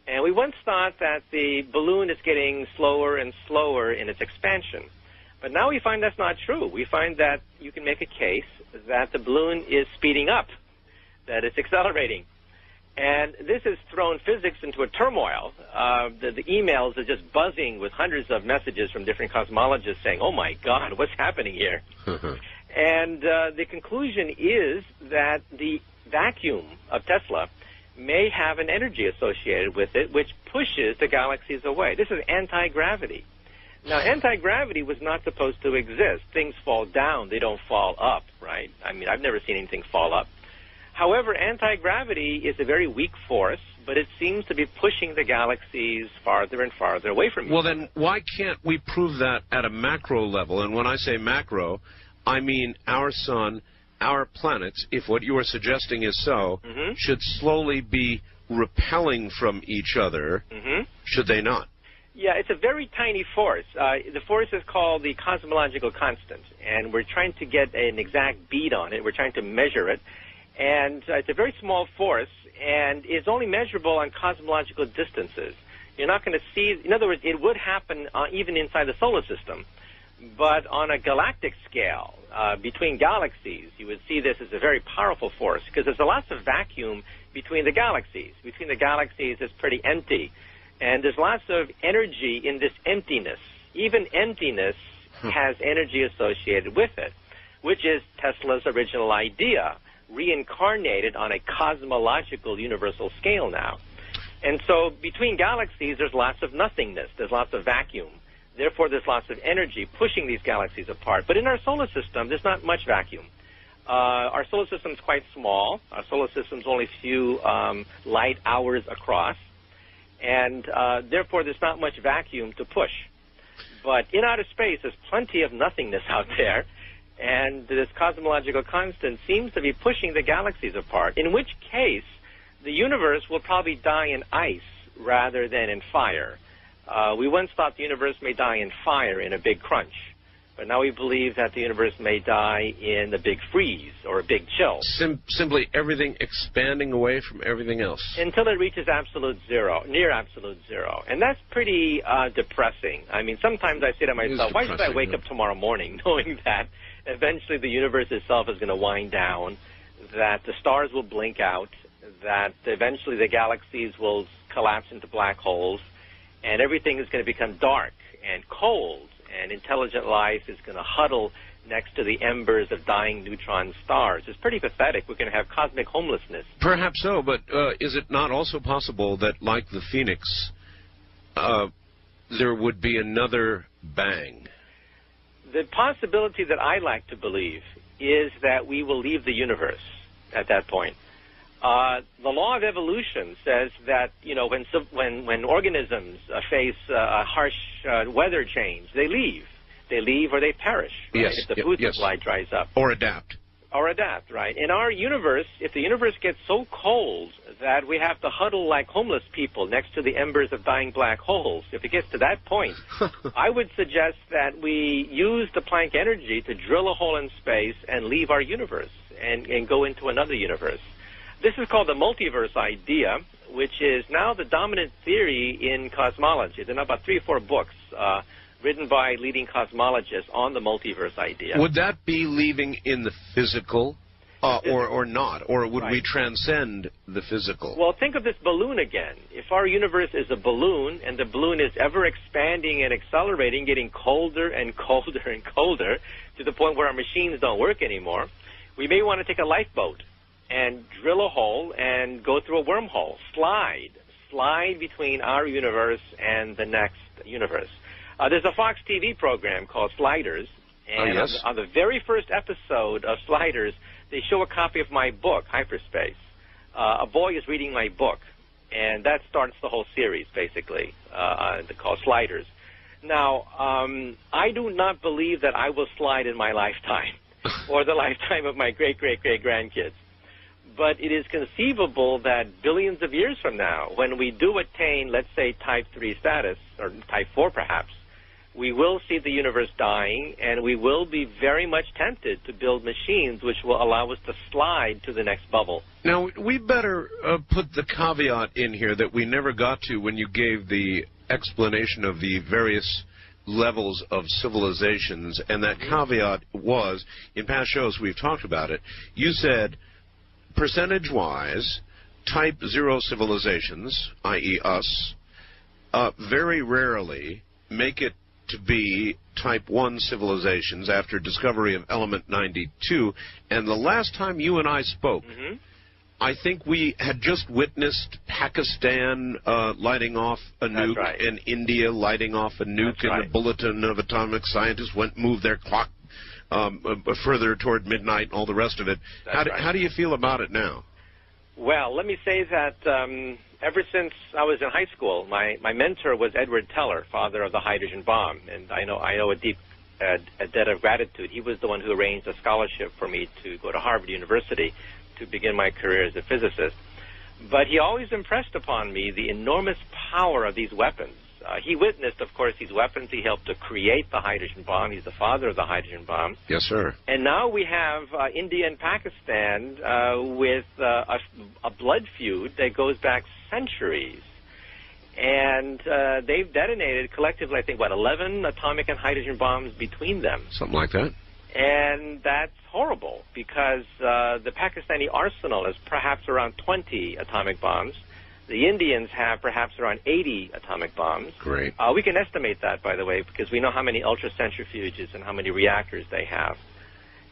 And we once thought that the balloon is getting slower and slower in its expansion. But now we find that's not true. We find that you can make a case that the balloon is speeding up, that it's accelerating. And this has thrown physics into a turmoil. The emails are just buzzing with hundreds of messages from different cosmologists saying, oh, my God, what's happening here? And the conclusion is that the vacuum of Tesla may have an energy associated with it, which pushes the galaxies away. This is anti-gravity. Now, anti-gravity was not supposed to exist. Things fall down. They don't fall up, right? I mean, I've never seen anything fall up. However, anti-gravity is a very weak force, but it seems to be pushing the galaxies farther and farther away from each other. Well, then why can't we prove that at a macro level? And when I say macro, I mean our sun, our planets, if what you are suggesting is so, should slowly be repelling from each other, should they not? Yeah, it's a very tiny force. The force is called the cosmological constant, and we're trying to get an exact bead on it. We're trying to measure it. And it's a very small force, and it's only measurable on cosmological distances. You're not going to see, in other words, it would happen even inside the solar system. But on a galactic scale, between galaxies, you would see this as a very powerful force, because there's lots of vacuum between the galaxies. Between the galaxies, it's pretty empty. And there's lots of energy in this emptiness. Even emptiness has energy associated with it, which is Tesla's original idea, reincarnated on a cosmological universal scale now. And so between galaxies, there's lots of nothingness. There's lots of vacuum. Therefore, there's lots of energy pushing these galaxies apart. But in our solar system, there's not much vacuum. Our solar system is quite small. Our solar system is only a few light hours across. And therefore, there's not much vacuum to push. But in outer space, there's plenty of nothingness out there. And this cosmological constant seems to be pushing the galaxies apart, in which case the universe will probably die in ice rather than in fire. We once thought the universe may die in fire in a big crunch, but now we believe that the universe may die in a big freeze or a big chill. Simply everything expanding away from everything else. Until it reaches absolute zero, near absolute zero. And that's pretty depressing. I mean, sometimes I say to myself, why should I wake up tomorrow morning knowing that eventually the universe itself is going to wind down, that the stars will blink out, that eventually the galaxies will collapse into black holes, and everything is going to become dark and cold, and intelligent life is going to huddle next to the embers of dying neutron stars. It's pretty pathetic. We're going to have cosmic homelessness. Perhaps so, but is it not also possible that, like the Phoenix, there would be another bang? The possibility that I like to believe is that we will leave the universe at that point. The law of evolution says that, you know, when organisms face a harsh weather change, they leave. They leave or they perish, right? Yes, if the food supply dries up. Or adapt. Or adapt, right? In our universe, if the universe gets so cold that we have to huddle like homeless people next to the embers of dying black holes, if it gets to that point, I would suggest that we use the Planck energy to drill a hole in space and leave our universe and go into another universe. This is called the multiverse idea, which is now the dominant theory in cosmology. There are about 3 or 4 books written by leading cosmologists on the multiverse idea. Would that be leaving in the physical, or not? Or would we transcend the physical? Well, think of this balloon again. If our universe is a balloon, and the balloon is ever expanding and accelerating, getting colder and colder and colder, to the point where our machines don't work anymore, we may want to take a lifeboat and drill a hole and go through a wormhole. Slide between our universe and the next universe. There's a Fox TV program called Sliders, and on the very first episode of Sliders, they show a copy of my book, Hyperspace. A boy is reading my book, and that starts the whole series, basically, called Sliders. Now, I do not believe that I will slide in my lifetime or the lifetime of my great-great-great-grandkids. But it is conceivable that billions of years from now, when we do attain, let's say, Type 3 status, or Type 4 perhaps, we will see the universe dying, and we will be very much tempted to build machines which will allow us to slide to the next bubble. Now, we better put the caveat in here that we never got to when you gave the explanation of the various levels of civilizations, and that caveat was, in past shows we've talked about it, you said, percentage-wise, Type 0 civilizations, i.e. us, very rarely make it to be Type 1 civilizations after discovery of element 92. And the last time you and I spoke, I think we had just witnessed Pakistan lighting off a nuke, and India lighting off a nuke, and the Bulletin of Atomic Scientists moved their clock further toward midnight and all the rest of it. How do you feel about it now? Well, let me say that ever since I was in high school, my mentor was Edward Teller, father of the hydrogen bomb, and I know a deep debt of gratitude. He was the one who arranged a scholarship for me to go to Harvard University to begin my career as a physicist. But he always impressed upon me the enormous power of these weapons. He witnessed, of course, these weapons. He helped to create the hydrogen bomb. He's the father of the hydrogen bomb. Yes, sir. And now we have India and Pakistan with a blood feud that goes back centuries. And they've detonated collectively, I think, 11 atomic and hydrogen bombs between them. Something like that. And that's horrible because the Pakistani arsenal is perhaps around 20 atomic bombs. The Indians have perhaps around 80 atomic bombs. Great. We can estimate that, by the way, because we know how many ultracentrifuges and how many reactors they have.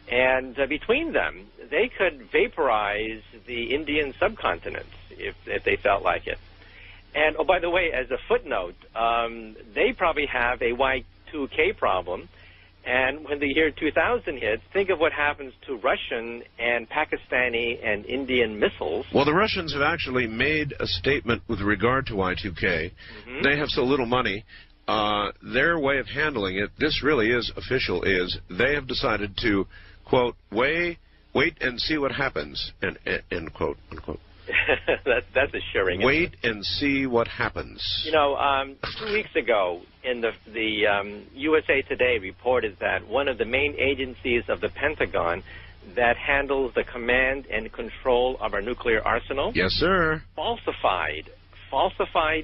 And between them, they could vaporize the Indian subcontinent if they felt like it. And, oh, by the way, as a footnote, they probably have a Y2K problem. And when the year 2000 hits, think of what happens to Russian and Pakistani and Indian missiles. Well, the Russians have actually made a statement with regard to Y2K. They have so little money. Their way of handling it, this really is official, is they have decided to, quote, wait and see what happens, end quote, unquote. That's assuring. Wait and see what happens. You know, 2 weeks ago, in the USA Today reported that one of the main agencies of the Pentagon that handles the command and control of our nuclear arsenal, yes, sir, falsified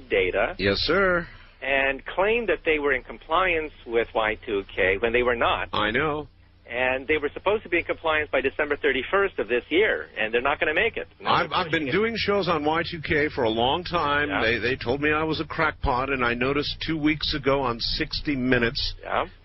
data, yes, sir, and claimed that they were in compliance with Y2K when they were not. I know. And they were supposed to be in compliance by December 31st of this year, and they're not going to make it. I've been doing shows on Y2K for a long time. Yeah. They told me I was a crackpot, and I noticed 2 weeks ago on 60 Minutes,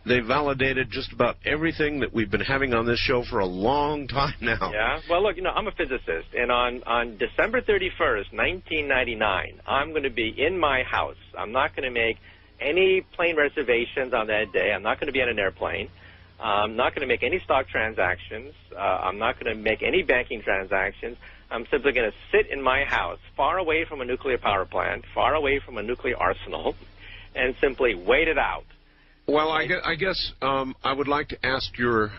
they validated just about everything that we've been having on this show for a long time now. Yeah. Well, look, you know, I'm a physicist, and on December 31st, 1999, I'm going to be in my house. I'm not going to make any plane reservations on that day. I'm not going to be on an airplane. I'm not going to make any stock transactions. I'm not going to make any banking transactions. I'm simply going to sit in my house, far away from a nuclear power plant, far away from a nuclear arsenal, and simply wait it out. Well, I guess I would like to ask your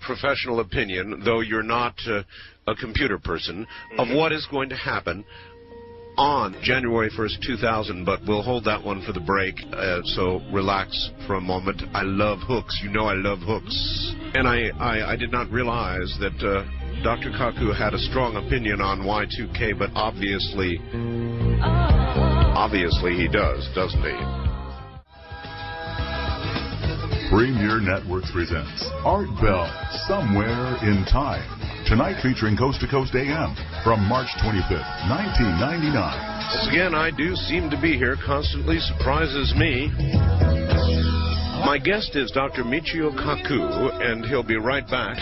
professional opinion, though you're not a computer person, of what is going to happen on January 1st, 2000, but we'll hold that one for the break, so relax for a moment. I love hooks. You know I love hooks. And I did not realize that Dr. Kaku had a strong opinion on Y2K, but obviously he does, doesn't he? Premier Networks presents Art Bell, Somewhere in Time. Tonight featuring Coast to Coast AM from March 25th, 1999. Once again, I do seem to be here. Constantly surprises me. My guest is Dr. Michio Kaku, and he'll be right back.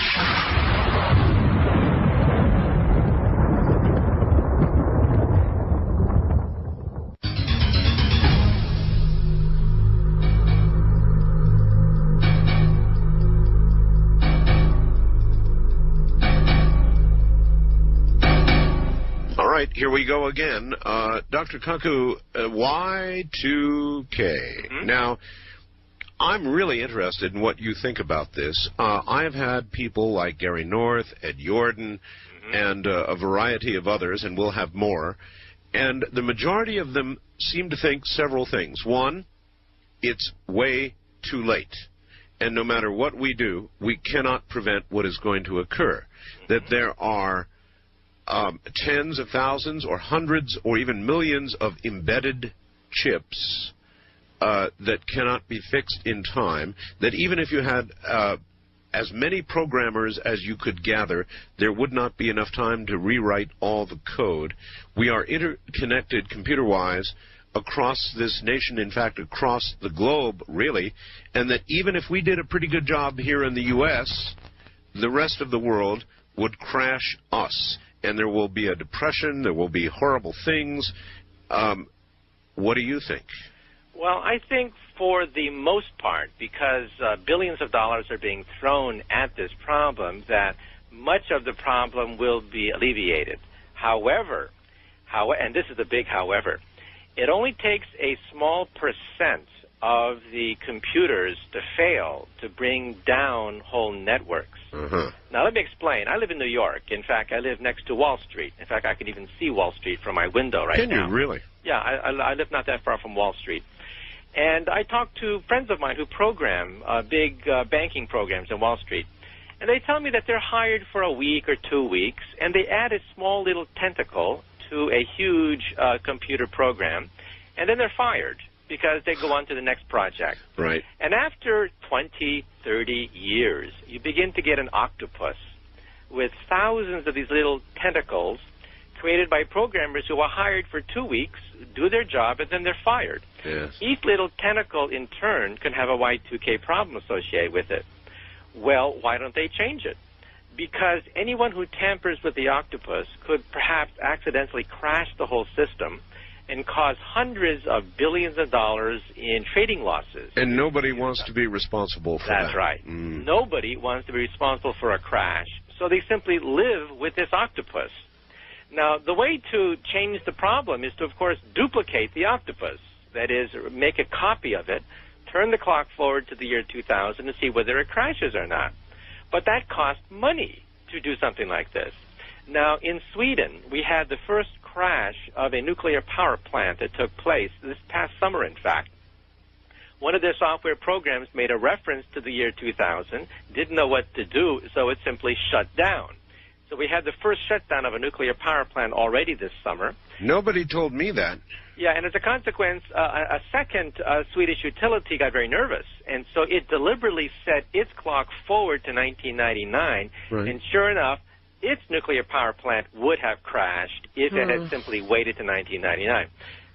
right, here we go again. Dr. Kaku, Y2K. Now, I'm really interested in what you think about this. I have had people like Gary North, Ed Jordan, and a variety of others, and we'll have more. And the majority of them seem to think several things. One, it's way too late. And no matter what we do, we cannot prevent what is going to occur. That there are tens of thousands or hundreds or even millions of embedded chips that cannot be fixed in time, that even if you had as many programmers as you could gather, there would not be enough time to rewrite all the code. We are interconnected computer-wise across this nation, in fact, across the globe, really, and that even if we did a pretty good job here in the U.S., the rest of the world would crash us, and there will be a depression, there will be horrible things. What do you think? Well, I think for the most part, because billions of dollars are being thrown at this problem, that much of the problem will be alleviated. However, and this is the big however, it only takes a small percent of the computers to fail to bring down whole networks. Now, let me explain. I live in New York. In fact, I live next to Wall Street. In fact, I can even see Wall Street from my window right now. Can you really? Yeah, I live not that far from Wall Street. And I talk to friends of mine who program big banking programs in Wall Street. And they tell me that they're hired for a week or 2 weeks, and they add a small little tentacle to a huge computer program, and then they're fired because they go on to the next project. Right. And after 20, 30 years, you begin to get an octopus with thousands of these little tentacles created by programmers who are hired for 2 weeks, do their job, and then they're fired. Yes. Each little tentacle, in turn, can have a Y2K problem associated with it. Well, why don't they change it? Because anyone who tampers with the octopus could perhaps accidentally crash the whole system and cause hundreds of billions of dollars in trading losses. And nobody wants to be responsible for that. That's right. Nobody wants to be responsible for a crash, so they simply live with this octopus. Now, the way to change the problem is to, of course, duplicate the octopus. That is, make a copy of it, turn the clock forward to the year 2000 and see whether it crashes or not. But that costs money to do something like this. Now, in Sweden, we had the first crash of a nuclear power plant that took place this past summer, in fact. One of their software programs made a reference to the year 2000, didn't know what to do, so it simply shut down. So we had the first shutdown of a nuclear power plant already this summer. Nobody told me that. Yeah, and as a consequence, a second Swedish utility got very nervous, and so it deliberately set its clock forward to 1999, right. And sure enough, its nuclear power plant would have crashed if it had simply waited to 1999.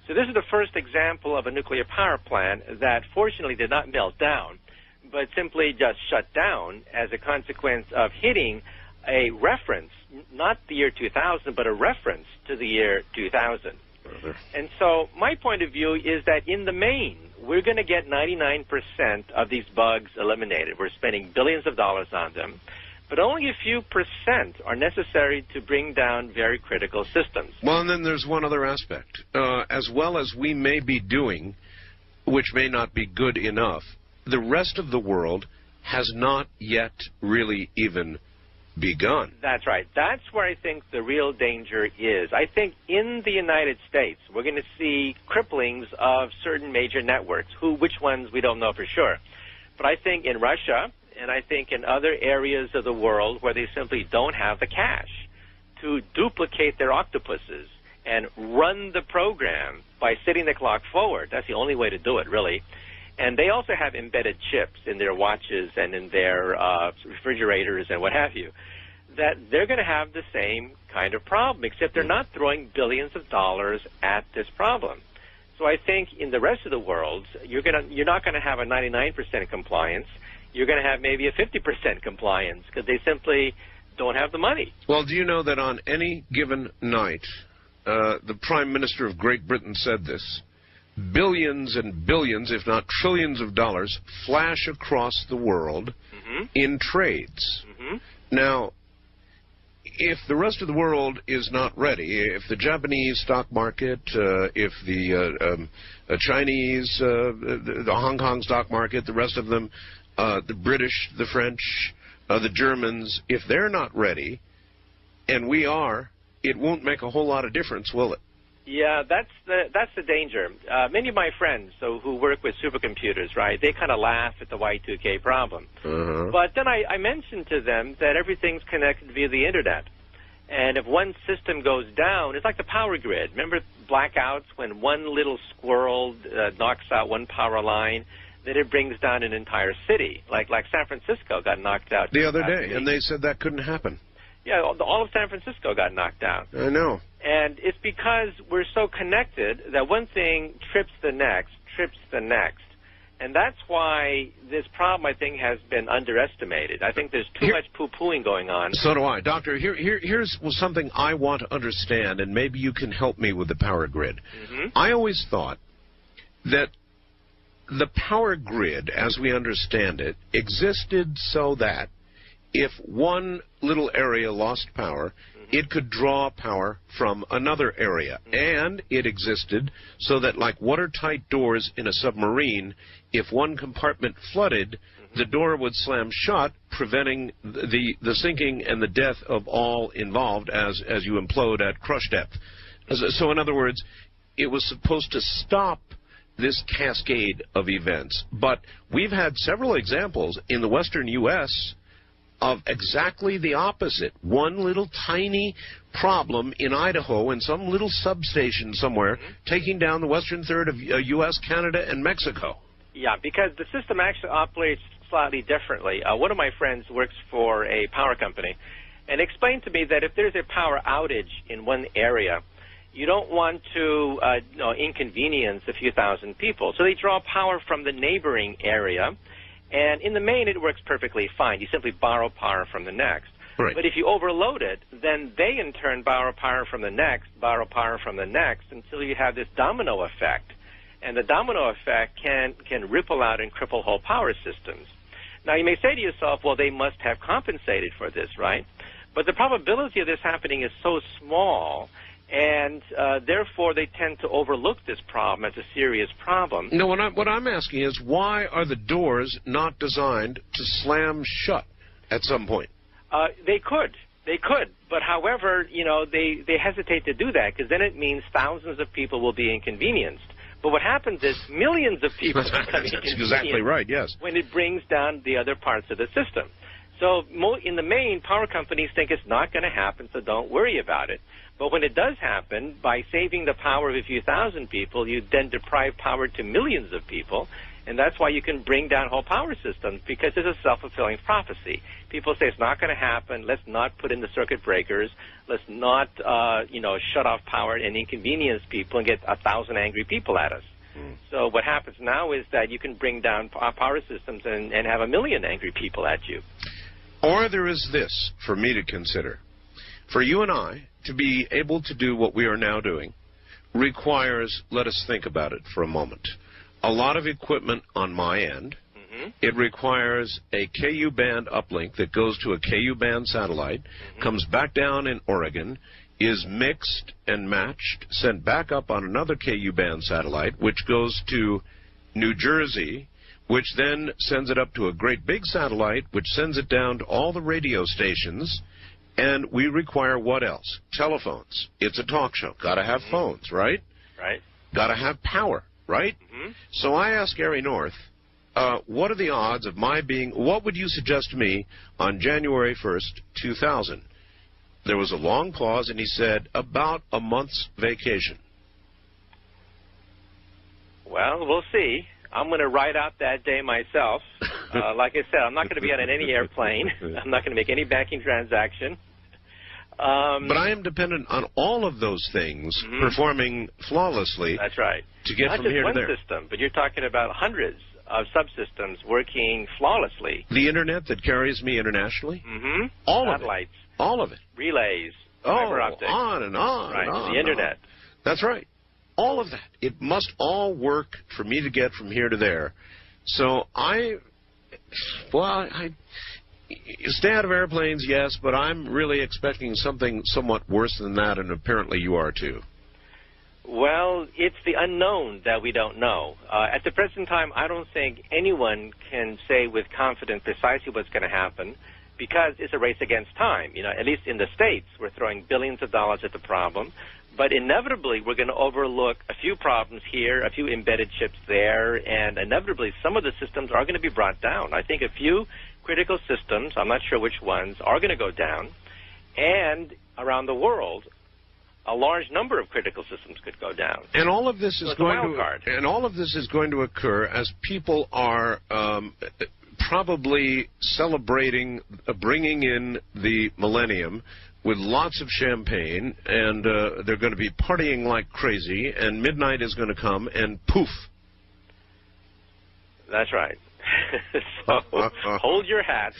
So this is the first example of a nuclear power plant that fortunately did not melt down, but simply just shut down as a consequence of hitting a reference, not the year 2000, but a reference to the year 2000. And so my point of view is that in the main, we're going to get 99% of these bugs eliminated. We're spending billions of dollars on them, but only a few percent are necessary to bring down very critical systems. Well, and then there's one other aspect. As well as we may be doing, which may not be good enough, the rest of the world has not yet really even begun. That's right. That's where I think the real danger is. I think in the United States, we're going to see cripplings of certain major networks. Which ones, we don't know for sure. But I think in Russia, and I think in other areas of the world where they simply don't have the cash to duplicate their octopuses and run the program by setting the clock forward. That's the only way to do it, really. And they also have embedded chips in their watches and in their refrigerators and what have you, that they're going to have the same kind of problem, except they're not throwing billions of dollars at this problem. So I think in the rest of the world, you're not going to have a 99% compliance. You're going to have maybe a 50% compliance because they simply don't have the money. Well, do you know that on any given night, the Prime Minister of Great Britain said this, billions and billions, if not trillions of dollars, flash across the world in trades. Now, if the rest of the world is not ready, if the Japanese stock market, if the Chinese, the Hong Kong stock market, the rest of them, the British, the French, the Germans, if they're not ready, and we are, it won't make a whole lot of difference, will it? Yeah, that's the danger. Many of my friends who work with supercomputers, right, they kind of laugh at the Y2K problem. But then I mentioned to them that everything's connected via the Internet. And if one system goes down, it's like the power grid. Remember blackouts when one little squirrel knocks out one power line, then it brings down an entire city. Like San Francisco got knocked out the other day, and they said that couldn't happen. Yeah, all of San Francisco got knocked out. I know. And it's because we're so connected that one thing trips the next. And that's why this problem, I think, has been underestimated. I think there's too much poo-pooing going on. So do I. Doctor, here's something I want to understand, and maybe you can help me with the power grid. I always thought that the power grid, as we understand it, existed so that if one little area lost power, it could draw power from another area. And it existed so that, like watertight doors in a submarine, if one compartment flooded, the door would slam shut, preventing the sinking and the death of all involved as you implode at crush depth. So in other words, it was supposed to stop this cascade of events. But we've had several examples in the western U.S. of exactly the opposite. One little tiny problem in Idaho in some little substation somewhere taking down the western third of U.S., Canada, and Mexico. Yeah, because the system actually operates slightly differently. One of my friends works for a power company and explained to me that if there's a power outage in one area, you don't want to inconvenience a few thousand people. So they draw power from the neighboring area. And in the main, it works perfectly fine. You simply borrow power from the next. Right. But if you overload it, then they in turn borrow power from the next, until you have this domino effect. And the domino effect can ripple out and cripple whole power systems. Now, you may say to yourself, well, they must have compensated for this, right? But the probability of this happening is so small, and therefore they tend to overlook this problem as a serious problem. No, what I'm asking is, why are the doors not designed to slam shut at some point? They could, but however, they hesitate to do that because then it means thousands of people will be inconvenienced. But what happens is millions of people become inconvenienced. That's exactly right, yes. When it brings down the other parts of the system. So in the main, power companies think it's not going to happen, so don't worry about it. But when it does happen, by saving the power of a few thousand people, you then deprive power to millions of people, and that's why you can bring down whole power systems, because it's a self-fulfilling prophecy. People say it's not going to happen, let's not put in the circuit breakers, let's not, shut off power and inconvenience people and get 1,000 angry people at us. So what happens now is that you can bring down power systems and have 1 million angry people at you. Or there is this for me to consider. For you and I to be able to do what we are now doing requires, let us think about it for a moment, a lot of equipment on my end. It requires a KU band uplink that goes to a KU band satellite, comes back down in Oregon, is mixed and matched, sent back up on another KU band satellite, which goes to New Jersey, which then sends it up to a great big satellite, which sends it down to all the radio stations. And we require what else? Telephones. It's a talk show. Got to have phones, right? Right. Got to have power, right? So I asked Gary North, what are the odds of my being, what would you suggest to me on January 1st, 2000? There was a long pause, and he said, about a month's vacation. Well, we'll see. I'm going to ride out that day myself. Like I said, I'm not going to be on any airplane. I'm not going to make any banking transaction. But I am dependent on all of those things performing flawlessly. That's right. To get from here to there. Not just one system, but you're talking about hundreds of subsystems working flawlessly. The Internet that carries me internationally? All Satellites. of it. All of it. Relays. Fiber optics. On and on. Right. And on, the Internet. That's right. All of that. It must all work for me to get from here to there. So stay out of airplanes, yes, but I'm really expecting something somewhat worse than that, and apparently you are too. Well, it's the unknown that we don't know. At the present time, I don't think anyone can say with confidence precisely what's going to happen, because it's a race against time. You know, at least in the States, we're throwing billions of dollars at the problem, but inevitably we're going to overlook a few problems here, a few embedded chips there, and inevitably some of the systems are going to be brought down. I think a few critical systems, I'm not sure which ones, are going to go down, and around the world, a large number of critical systems could go down. And all of this is going to occur as people are probably celebrating bringing in the millennium with lots of champagne, and they're going to be partying like crazy, and midnight is going to come, and poof. That's right. So hold your hat.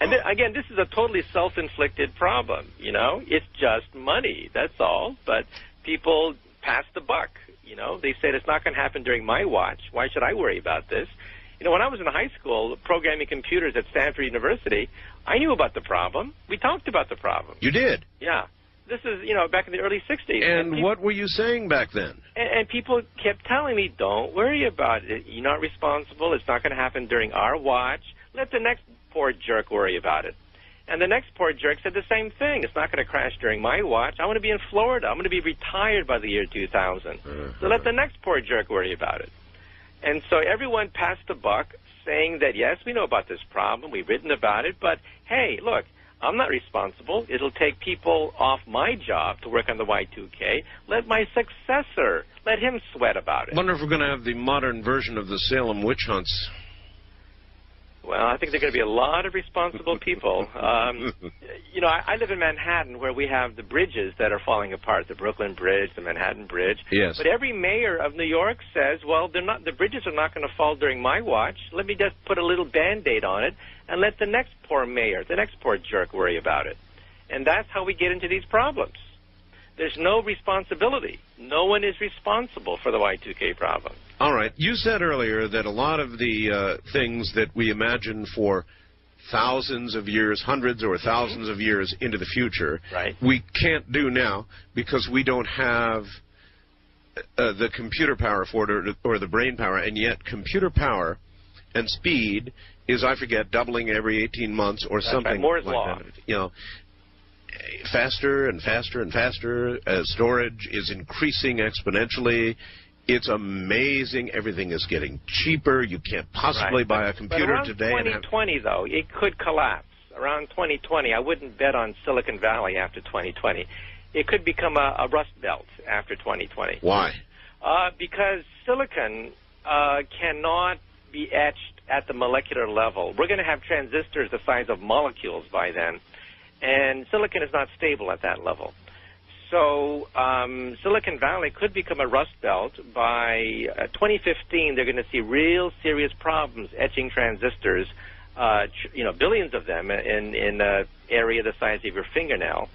And then, again, this is a totally self-inflicted problem, you know. It's just money, that's all. But people pass the buck, you know. They said it's not going to happen during my watch. Why should I worry about this? You know, when I was in high school programming computers at Stanford University, I knew about the problem. We talked about the problem. You did? Yeah. This is, you know, back in the early 60s. And what were you saying back then? And people kept telling me, don't worry about it. You're not responsible. It's not going to happen during our watch. Let the next poor jerk worry about it. And the next poor jerk said the same thing. It's not going to crash during my watch. I want to be in Florida. I'm going to be retired by the year 2000. So let the next poor jerk worry about it. And so everyone passed the buck, saying that, yes, we know about this problem. We've written about it. But, hey, look, I'm not responsible. It'll take people off my job to work on the Y2K. Let my successor, let him sweat about it. I wonder if we're going to have the modern version of the Salem witch hunts. Well, I think there are going to be a lot of responsible people. You know, I live in Manhattan, where we have the bridges that are falling apart, the Brooklyn Bridge, the Manhattan Bridge. Yes. But every mayor of New York says, well, the bridges are not going to fall during my watch. Let me just put a little Band-Aid on it and let the next poor mayor, the next poor jerk worry about it. And that's how we get into these problems. There's no responsibility. No one is responsible for the Y2K problem. All right. You said earlier that a lot of the things that we imagine for thousands of years, hundreds or thousands of years into the future, right, we can't do now because we don't have the computer power for it or the brain power, and yet computer power and speed is, I forget, doubling every 18 months or That's something right. Moore's like law. that. You know, faster and faster and faster. Storage is increasing exponentially. It's amazing. Everything is getting cheaper. You can't possibly buy a computer today. But around 2020, though, it could collapse. Around 2020, I wouldn't bet on Silicon Valley after 2020. It could become a rust belt after 2020. Why? Because silicon cannot be etched at the molecular level. We're going to have transistors the size of molecules by then, and silicon is not stable at that level. So Silicon Valley could become a rust belt. By 2015, they're going to see real serious problems etching transistors, you know, billions of them in an area the size of your fingernail,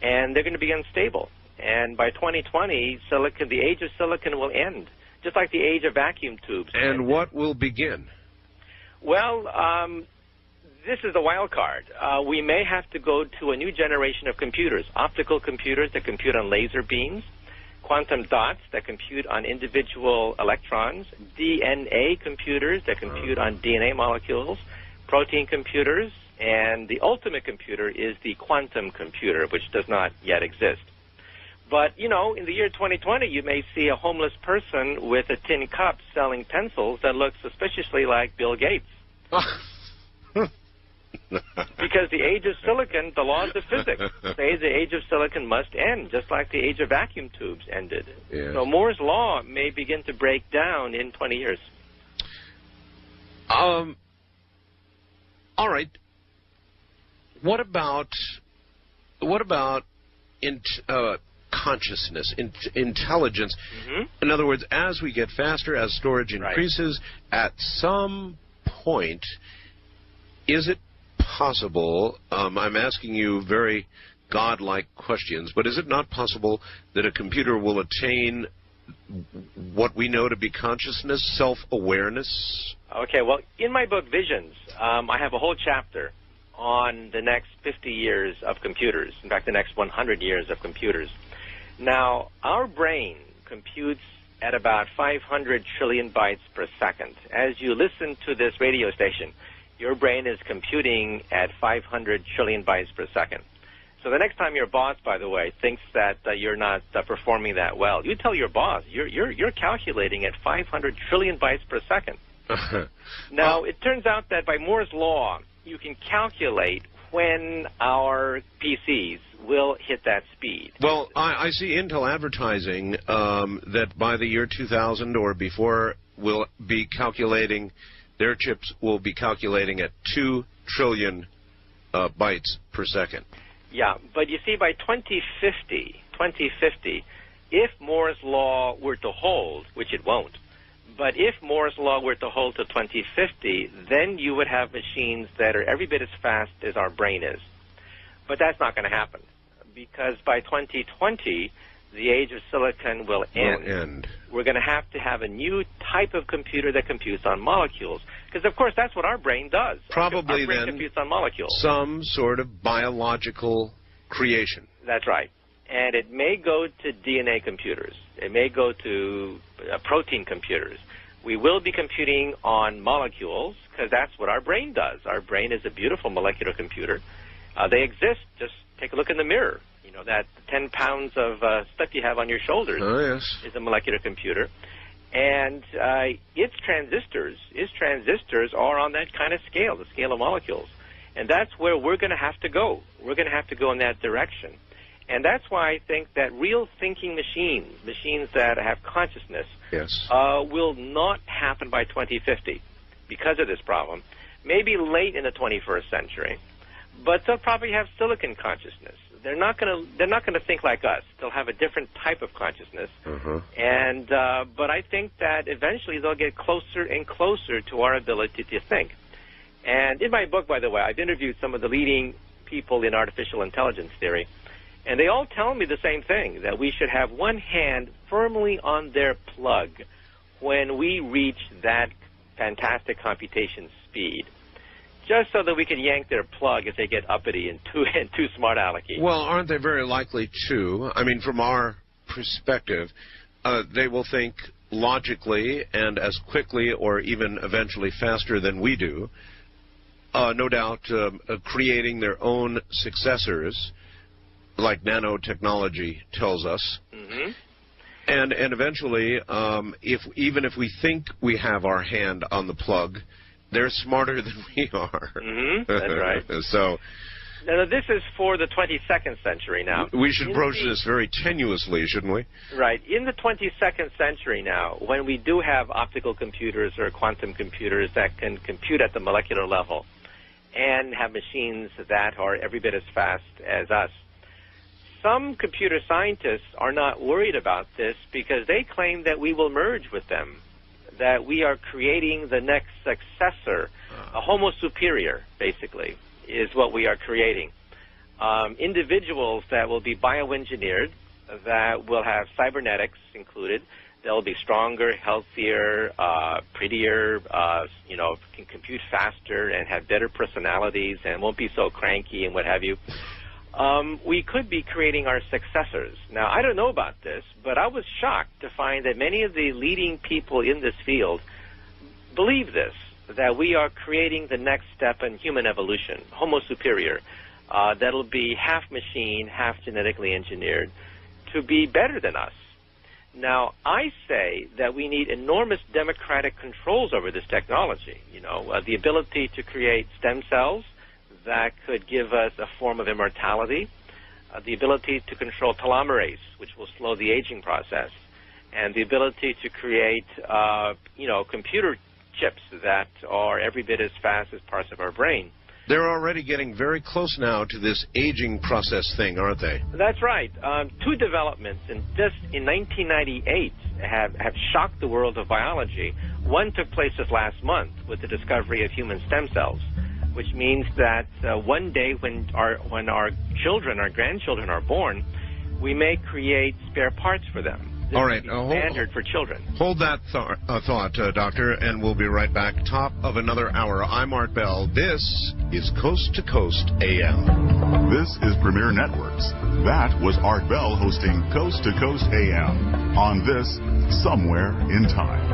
and they're going to be unstable. And by 2020, the age of silicon will end, just like the age of vacuum tubes. And what will begin? Well, this is the wild card. We may have to go to a new generation of computers, optical computers that compute on laser beams, quantum dots that compute on individual electrons, DNA computers that compute on DNA molecules, protein computers, and the ultimate computer is the quantum computer, which does not yet exist. But, you know, in the year 2020, you may see a homeless person with a tin cup selling pencils that look suspiciously like Bill Gates. Because the age of silicon, the laws of physics say the age of silicon must end, just like the age of vacuum tubes ended. Yeah. So Moore's law may begin to break down in 20 years. All right. What about consciousness, intelligence? Mm-hmm. In other words, as we get faster, as storage increases, at some point, is it possible, I'm asking you very godlike questions, but is it not possible that a computer will attain what we know to be consciousness, self-awareness? Okay, well, in my book, Visions, I have a whole chapter on the next 50 years of computers. In fact, the next 100 years of computers. Now, our brain computes at about 500 trillion bytes per second. As you listen to this radio station, your brain is computing at 500 trillion bytes per second. So the next time your boss, by the way, thinks that you're not performing that well, you tell your boss you're calculating at 500 trillion bytes per second. Now, it turns out that by Moore's law, you can calculate when our PCs will hit that speed. Well, I see Intel advertising that by the year 2000 or before will be calculating, their chips will be calculating at 2 trillion bytes per second. Yeah, but you see, by 2050, if Moore's law were to hold, which it won't, but if Moore's law were to hold to 2050, then you would have machines that are every bit as fast as our brain is. But that's not going to happen, because by 2020, the age of silicon will end. We're going to have a new type of computer that computes on molecules, because, of course, that's what our brain does. Probably our brain then computes on molecules. Some sort of biological creation. That's right. And it may go to DNA computers. It may go to protein computers. We will be computing on molecules because that's what our brain does. Our brain is a beautiful molecular computer. They exist. Just take a look in the mirror. You know, that 10 pounds of stuff you have on your shoulders is a molecular computer. And its transistors are on that kind of scale, the scale of molecules. And that's where we're going to have to go. We're going to have to go in that direction. And that's why I think that real thinking machines that have consciousness, will not happen by 2050 because of this problem. Maybe late in the 21st century, but they'll probably have silicon consciousness. They're not going to think like us. They'll have a different type of consciousness. And but I think that eventually they'll get closer and closer to our ability to think. And in my book, by the way, I've interviewed some of the leading people in artificial intelligence theory. And they all tell me the same thing, that we should have one hand firmly on their plug when we reach that fantastic computation speed, just so that we can yank their plug if they get uppity and too smart alecky. Well, aren't they very likely to? I mean, from our perspective, they will think logically and as quickly or even eventually faster than we do, no doubt creating their own successors, like nanotechnology tells us. And eventually, even if we think we have our hand on the plug, they're smarter than we are. That's right. So now, this is for the 22nd century now. We should approach this very tenuously, shouldn't we? Right. In the 22nd century now, when we do have optical computers or quantum computers that can compute at the molecular level and have machines that are every bit as fast as us, some computer scientists are not worried about this because they claim that we will merge with them, that we are creating the next successor, a homo superior, basically, is what we are creating. Individuals that will be bioengineered, that will have cybernetics included, they'll be stronger, healthier, prettier, can compute faster and have better personalities and won't be so cranky and what have you. We could be creating our successors. Now, I don't know about this, but I was shocked to find that many of the leading people in this field believe this, that we are creating the next step in human evolution, homo superior, that'll be half machine, half genetically engineered, to be better than us. Now, I say that we need enormous democratic controls over this technology, the ability to create stem cells that could give us a form of immortality, the ability to control telomerase, which will slow the aging process, and the ability to create, computer chips that are every bit as fast as parts of our brain. They're already getting very close now to this aging process thing, aren't they? That's right. Two developments in 1998 have shocked the world of biology. One took place just last month with the discovery of human stem cells, which means that one day when our children, our grandchildren are born, we may create spare parts for them. This All right. is standard for children. Hold that thought, Doctor, and we'll be right back. Top of another hour. I'm Art Bell. This is Coast to Coast AM. This is Premier Networks. That was Art Bell hosting Coast to Coast AM on this Somewhere in Time.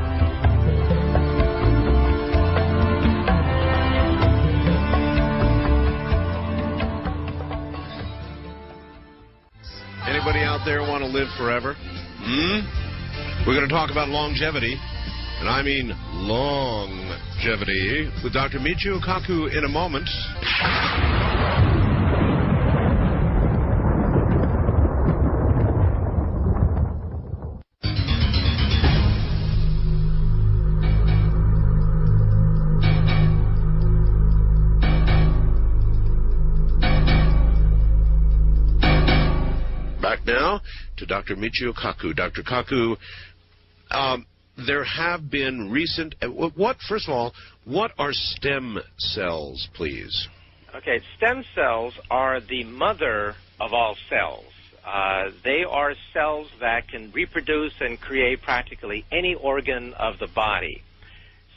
Anybody out there want to live forever? We're going to talk about longevity, and I mean longevity, with Dr. Michio Kaku in a moment. Back now to Dr. Michio Kaku. Dr. Kaku, there have been recent... First of all, what are stem cells, please? Okay, stem cells are the mother of all cells. They are cells that can reproduce and create practically any organ of the body.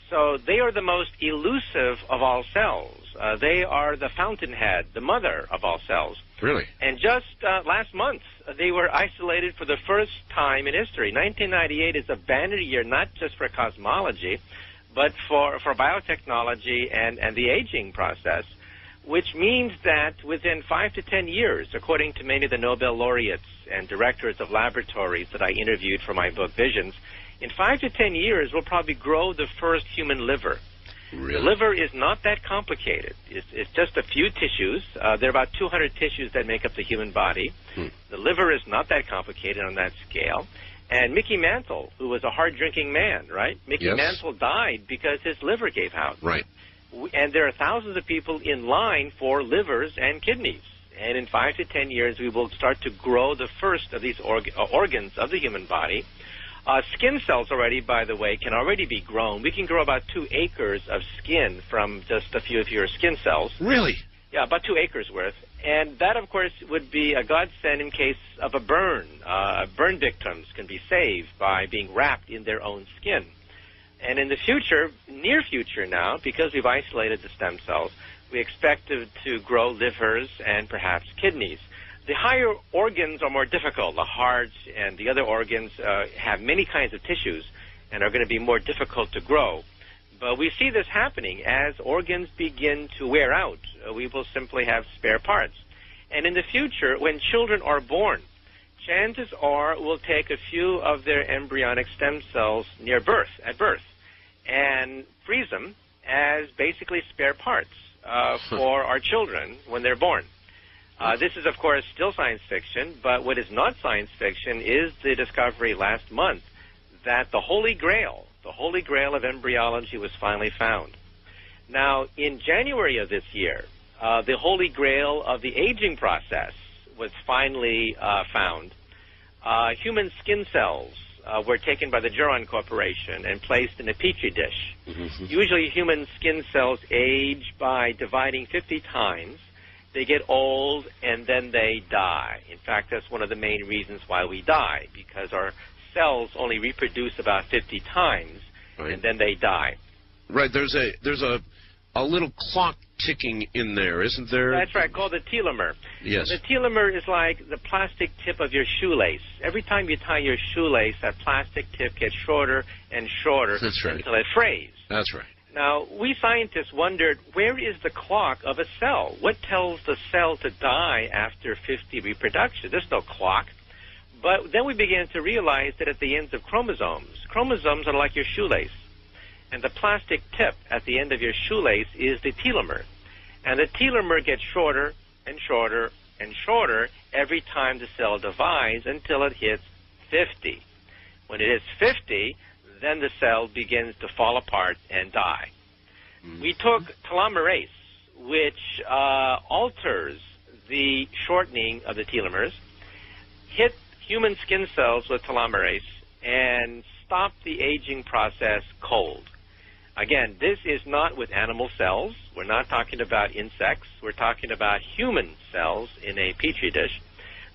So they are the most elusive of all cells. They are the fountainhead, the mother of all cells. Really? And just last month, they were isolated for the first time in history. 1998 is a banner year, not just for cosmology, but for biotechnology and the aging process, which means that within 5 to 10 years, according to many of the Nobel laureates and directors of laboratories that I interviewed for my book, Visions, in 5 to 10 years, we'll probably grow the first human liver. Really? The liver is not that complicated. It's just a few tissues. There are about 200 tissues that make up the human body. The liver is not that complicated on that scale. And Mickey Mantle, who was a hard-drinking man, right? Mickey Mantle died because his liver gave out. Right. And there are thousands of people in line for livers and kidneys. And in 5 to 10 years, we will start to grow the first of these organs of the human body. Skin cells already, by the way, can already be grown. We can grow about 2 acres of skin from just a few of your skin cells. Really? Yeah, about 2 acres worth. And that, of course, would be a godsend in case of a burn. Burn victims can be saved by being wrapped in their own skin. And in the future, near future now, because we've isolated the stem cells, we expect to grow livers and perhaps kidneys. The higher organs are more difficult. The heart and the other organs have many kinds of tissues and are going to be more difficult to grow. But we see this happening as organs begin to wear out. We will simply have spare parts. And in the future, when children are born, chances are we'll take a few of their embryonic stem cells at birth, and freeze them as basically spare parts for our children when they're born. This is, of course, still science fiction, but what is not science fiction is the discovery last month that the Holy Grail of embryology was finally found. Now, in January of this year, the Holy Grail of the aging process was finally found. Human skin cells were taken by the Geron Corporation and placed in a petri dish. Usually human skin cells age by dividing 50 times. They get old, and then they die. In fact, that's one of the main reasons why we die, because our cells only reproduce about 50 times, and then they die. Right. There's a little clock ticking in there, isn't there? That's right, called the telomere. Yes. The telomere is like the plastic tip of your shoelace. Every time you tie your shoelace, that plastic tip gets shorter and shorter until it frays. That's right. Now, we scientists wondered, where is the clock of a cell? What tells the cell to die after 50 reproduction? There's no clock. But then we began to realize that at the ends of chromosomes are like your shoelace. And the plastic tip at the end of your shoelace is the telomere. And the telomere gets shorter and shorter and shorter every time the cell divides until it hits 50. When it hits 50, then the cell begins to fall apart and die. We took telomerase, which alters the shortening of the telomeres, hit human skin cells with telomerase, and stopped the aging process cold. Again, this is not with animal cells. We're not talking about insects. We're talking about human cells in a petri dish.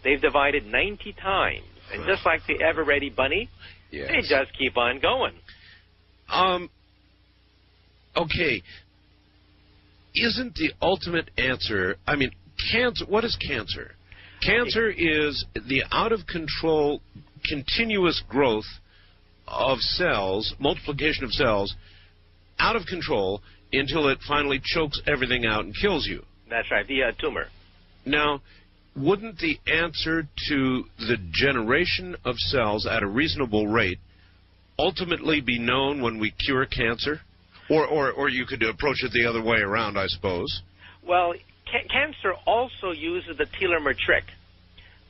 They've divided 90 times And just like the ever-ready bunny, yes. they just keep on going. Okay. Isn't the ultimate answer, I mean, cancer, what is cancer? Cancer is the out-of-control, continuous growth of cells, multiplication of cells, out of control until it finally chokes everything out and kills you. That's right, via a tumor. Now, wouldn't the answer to the generation of cells at a reasonable rate ultimately be known when we cure cancer? Or you could approach it the other way around, I suppose. Well, cancer also uses the telomere trick.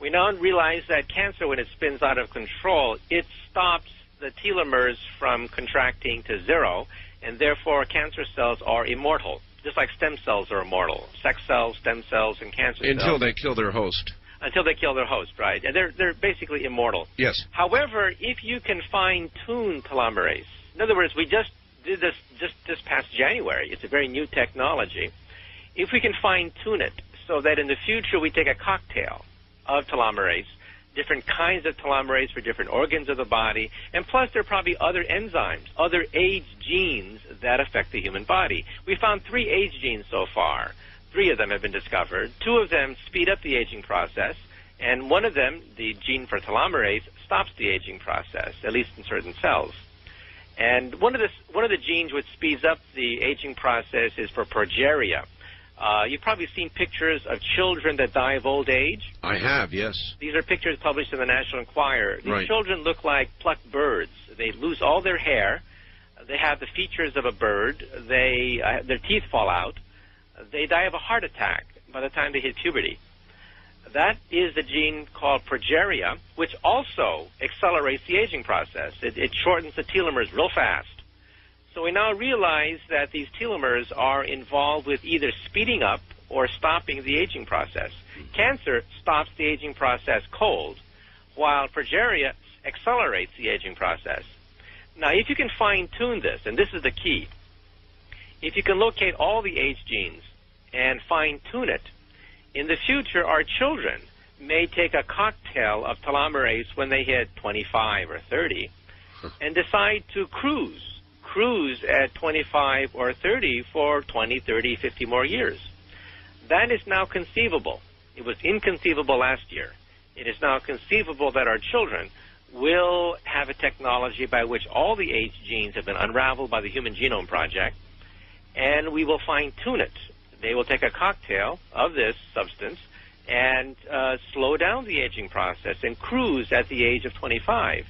We now realize that cancer, when it spins out of control, it stops the telomeres from contracting to zero, and therefore cancer cells are immortal, just like stem cells are immortal. Sex cells, stem cells, and cancer cells. Until they kill their host. Until they kill their host, right. And they're basically immortal. Yes. However, if you can fine-tune telomerase, in other words, we just did this this past January. It's a very new technology. If we can fine-tune it so that in the future we take a cocktail of telomerase, different kinds of telomerase for different organs of the body, and plus there are probably other enzymes, other age genes that affect the human body. We found 3 age genes so far. 3 of them have been discovered. 2 of them speed up the aging process, and one of them, the gene for telomerase, stops the aging process, at least in certain cells. And one of the genes which speeds up the aging process is for progeria. You've probably seen pictures of children that die of old age. I have, yes. These are pictures published in the National Enquirer. These right. children look like plucked birds. They lose all their hair. They have the features of a bird. Their teeth fall out. They die of a heart attack by the time they hit puberty. That is the gene called progeria, which also accelerates the aging process. It shortens the telomeres real fast. So we now realize that these telomeres are involved with either speeding up or stopping the aging process. Cancer stops the aging process cold, while progeria accelerates the aging process. Now, if you can fine-tune this, and this is the key, if you can locate all the age genes and fine-tune it, in the future, our children may take a cocktail of telomerase when they hit 25 or 30 and decide to cruise at 25 or 30 for 20, 30, 50 more years. That is now conceivable. It was inconceivable last year. It is now conceivable that our children will have a technology by which all the age genes have been unraveled by the Human Genome Project, and we will fine-tune it. They will take a cocktail of this substance and slow down the aging process and cruise at the age of 25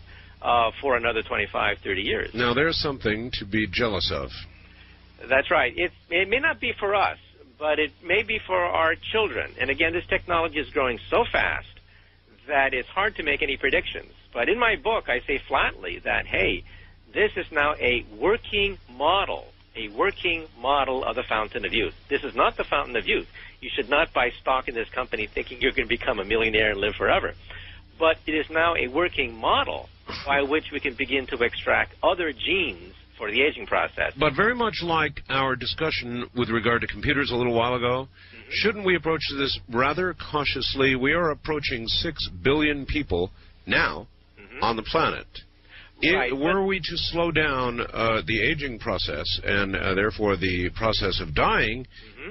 for another 25, 30 years. Now, there's something to be jealous of. That's right. It may not be for us, but it may be for our children. And again, this technology is growing so fast that it's hard to make any predictions. But in my book, I say flatly that, hey, this is now a working model of the fountain of youth. This is not the fountain of youth. You should not buy stock in this company thinking you're going to become a millionaire and live forever. But it is now a working model by which we can begin to extract other genes for the aging process. But very much like our discussion with regard to computers a little while ago, shouldn't we approach this rather cautiously? We are approaching 6 billion people now on the planet. Right, were we to slow down the aging process and therefore the process of dying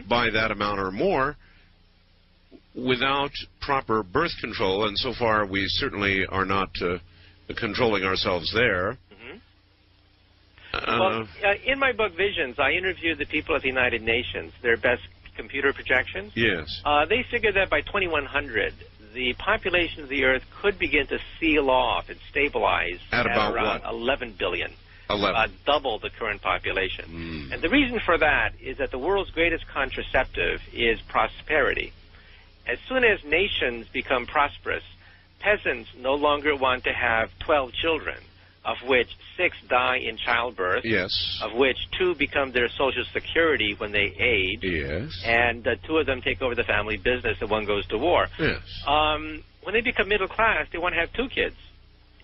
by that amount or more without proper birth control, and so far we certainly are not controlling ourselves there. In my book, Visions, I interviewed the people at the United Nations, their best computer projections. Yes. They figured that by 2100, the population of the Earth could begin to seal off and stabilize at about around what? 11 billion. 11. Double the current population. And the reason for that is that the world's greatest contraceptive is prosperity. As soon as nations become prosperous, peasants no longer want to have 12 children, of which 6 die in childbirth, yes, of which 2 become their Social Security when they age, yes, and 2 of them take over the family business and 1 goes to war. Yes. When they become middle class, they want to have 2 kids,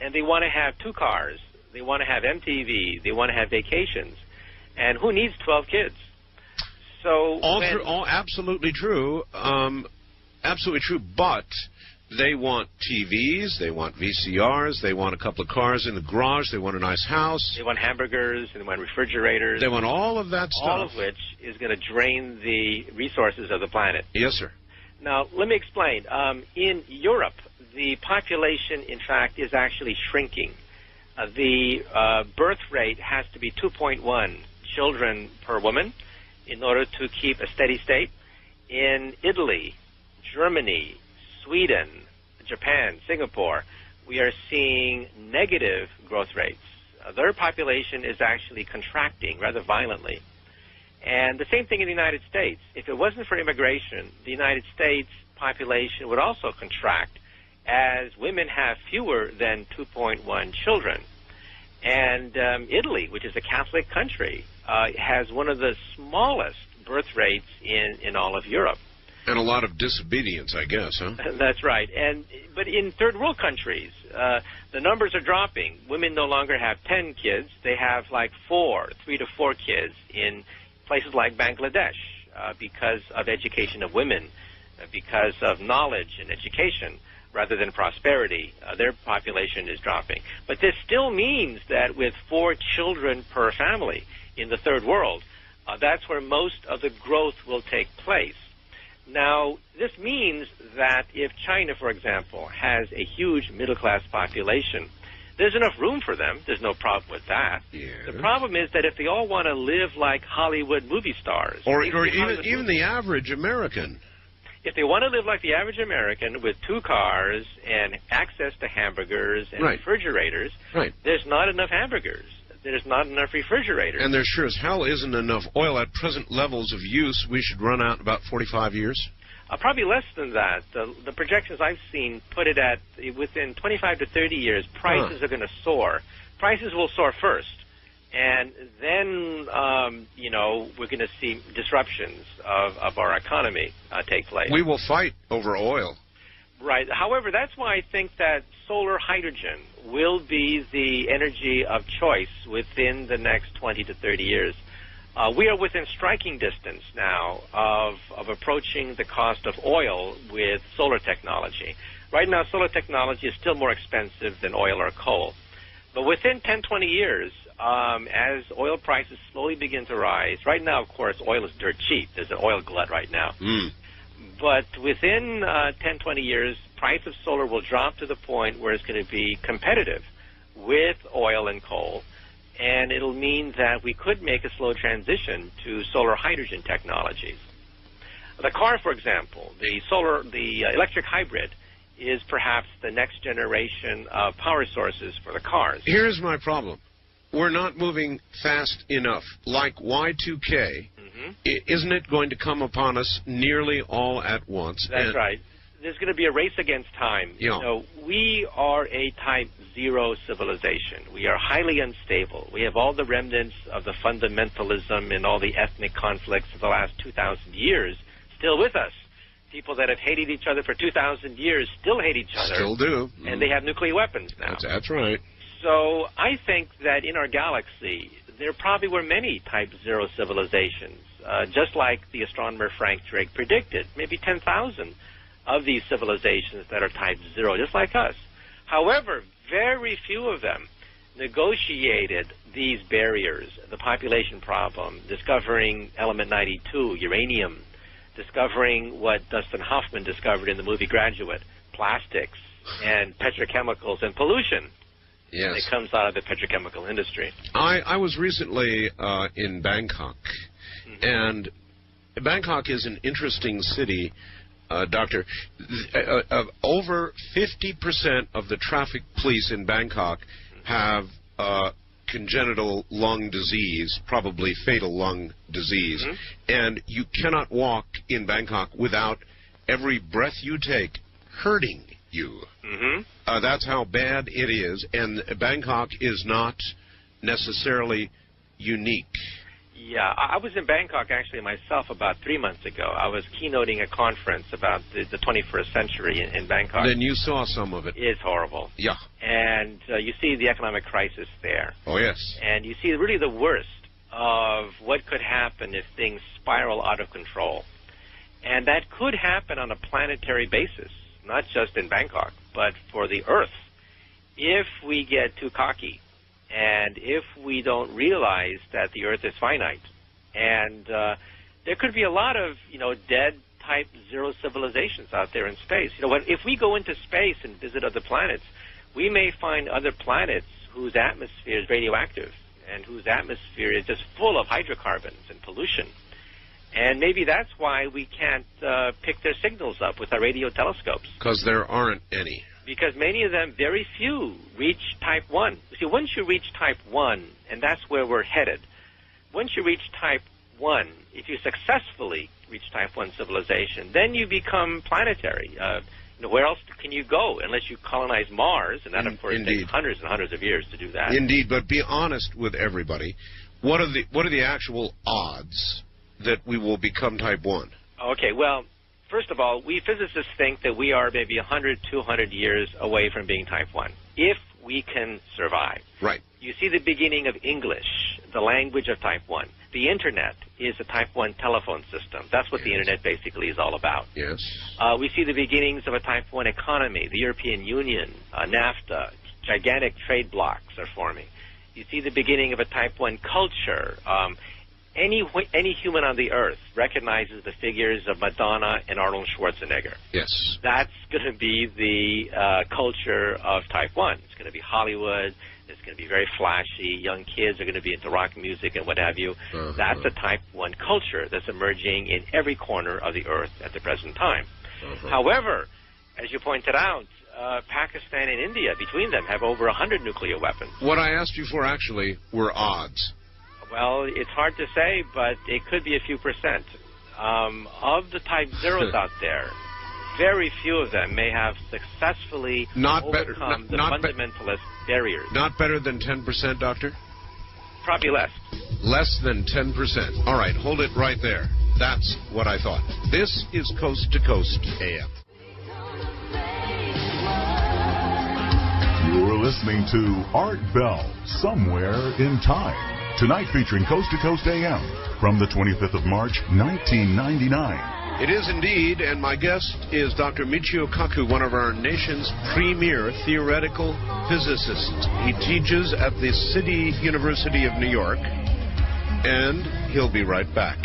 and they want to have 2 cars. They want to have MTV. They want to have vacations. And who needs 12 kids? So all absolutely true. Absolutely true, but they want TVs, they want VCRs, they want a couple of cars in the garage, they want a nice house. They want hamburgers, they want refrigerators. They want all of that stuff. All of which is going to drain the resources of the planet. Yes, sir. Now, let me explain. In Europe, the population, in fact, is actually shrinking. The birth rate has to be 2.1 children per woman in order to keep a steady state. In Italy, Germany, Sweden, Japan, Singapore, we are seeing negative growth rates. Their population is actually contracting rather violently. And the same thing in the United States. If it wasn't for immigration, the United States population would also contract, as women have fewer than 2.1 children. And Italy, which is a Catholic country, has one of the smallest birth rates in all of Europe. And a lot of disobedience, I guess, huh? That's right. But in third world countries, the numbers are dropping. Women no longer have 10 kids. They have like 3 to 4 kids in places like Bangladesh because of education of women, because of knowledge and education rather than prosperity. Their population is dropping. But this still means that with 4 children per family in the third world, that's where most of the growth will take place. Now, this means that if China, for example, has a huge middle-class population, there's enough room for them. There's no problem with that. Yeah. The problem is that if they all want to live like Hollywood movie stars... Or even the average American. If they want to live like the average American with 2 cars and access to hamburgers and refrigerators, there's not enough hamburgers. There's not enough refrigerators. And there sure as hell isn't enough oil at present levels of use. We should run out in about 45 years. Probably less than that. The projections I've seen put it at within 25 to 30 years, prices are going to soar. Prices will soar first. And then, we're going to see disruptions of our economy take place. We will fight over oil. Right. However, that's why I think that solar hydrogen will be the energy of choice within the next 20 to 30 years. We are within striking distance now of approaching the cost of oil with solar technology. Right now, solar technology is still more expensive than oil or coal. But within 10, 20 years, as oil prices slowly begin to rise, right now, of course, oil is dirt cheap. There's an oil glut right now. But within 10, 20 years, price of solar will drop to the point where it's going to be competitive with oil and coal, and it'll mean that we could make a slow transition to solar hydrogen technologies. The car, for example, the electric hybrid, is perhaps the next generation of power sources for the cars. Here's my problem. We're not moving fast enough. Like Y2K, isn't it going to come upon us nearly all at once? That's right. There's going to be a race against time. Yeah. We are a type 0 civilization. We are highly unstable. We have all the remnants of the fundamentalism and all the ethnic conflicts of the last 2,000 years still with us. People that have hated each other for 2,000 years still hate each other. Still do. And they have nuclear weapons now. That's right. So I think that in our galaxy, there probably were many Type 0 civilizations, just like the astronomer Frank Drake predicted, maybe 10,000 of these civilizations that are Type 0, just like us. However, very few of them negotiated these barriers, the population problem, discovering element 92, uranium, discovering what Dustin Hoffman discovered in the movie Graduate, plastics and petrochemicals and pollution. Yes. It comes out of the petrochemical industry. I was recently in Bangkok, and Bangkok is an interesting city, Doctor. Over 50% of the traffic police in Bangkok have congenital lung disease, probably fatal lung disease, and you cannot walk in Bangkok without every breath you take hurting you. That's how bad it is, and Bangkok is not necessarily unique. Yeah, I was in Bangkok actually myself about 3 months ago. I was keynoting a conference about the 21st century in Bangkok. Then you saw some of it. It's horrible. Yeah. And you see the economic crisis there. Oh, yes. And you see really the worst of what could happen if things spiral out of control. And that could happen on a planetary basis. not just in Bangkok, but for the Earth. If we get too cocky, and if we don't realize that the Earth is finite, and there could be a lot of, dead type zero civilizations out there in space. If we go into space and visit other planets, we may find other planets whose atmosphere is radioactive and whose atmosphere is just full of hydrocarbons and pollution. And maybe that's why we can't pick their signals up with our radio telescopes. Because there aren't any. Because many of them, very few, reach type 1. See, once you reach type 1, and that's where we're headed, once you reach type 1, if you successfully reach type 1 civilization, then you become planetary. Where else can you go unless you colonize Mars? And that, of course, takes hundreds and hundreds of years to do that. Indeed, but be honest with everybody. What are the actual odds that we will become type 1? Okay, well, first of all, we physicists think that we are maybe 100, 200 years away from being type 1, if we can survive. Right. You see the beginning of English, the language of type 1. The Internet is a type 1 telephone system. That's what the Internet basically is all about. Yes. We see the beginnings of a type 1 economy. The European Union, NAFTA, gigantic trade blocs are forming. You see the beginning of a type 1 culture. Any human on the earth recognizes the figures of Madonna and Arnold Schwarzenegger. Yes. That's going to be the culture of type 1. It's going to be Hollywood. It's going to be very flashy. Young kids are going to be into rock music and what have you. That's a type 1 culture that's emerging in every corner of the earth at the present time. However, as you pointed out, Pakistan and India, between them, have over 100 nuclear weapons. What I asked you for, actually, were odds. Well, it's hard to say, but it could be a few percent. Of the type zeros out there, very few of them may have successfully overcome the fundamentalist barriers. Not better than 10%, Doctor? Probably less. Less than 10%. All right, hold it right there. That's what I thought. This is Coast to Coast AM. You're listening to Art Bell, Somewhere in Time. Tonight featuring Coast to Coast AM from the 25th of March, 1999. It is indeed, and my guest is Dr. Michio Kaku, one of our nation's premier theoretical physicists. He teaches at the City University of New York, and he'll be right back.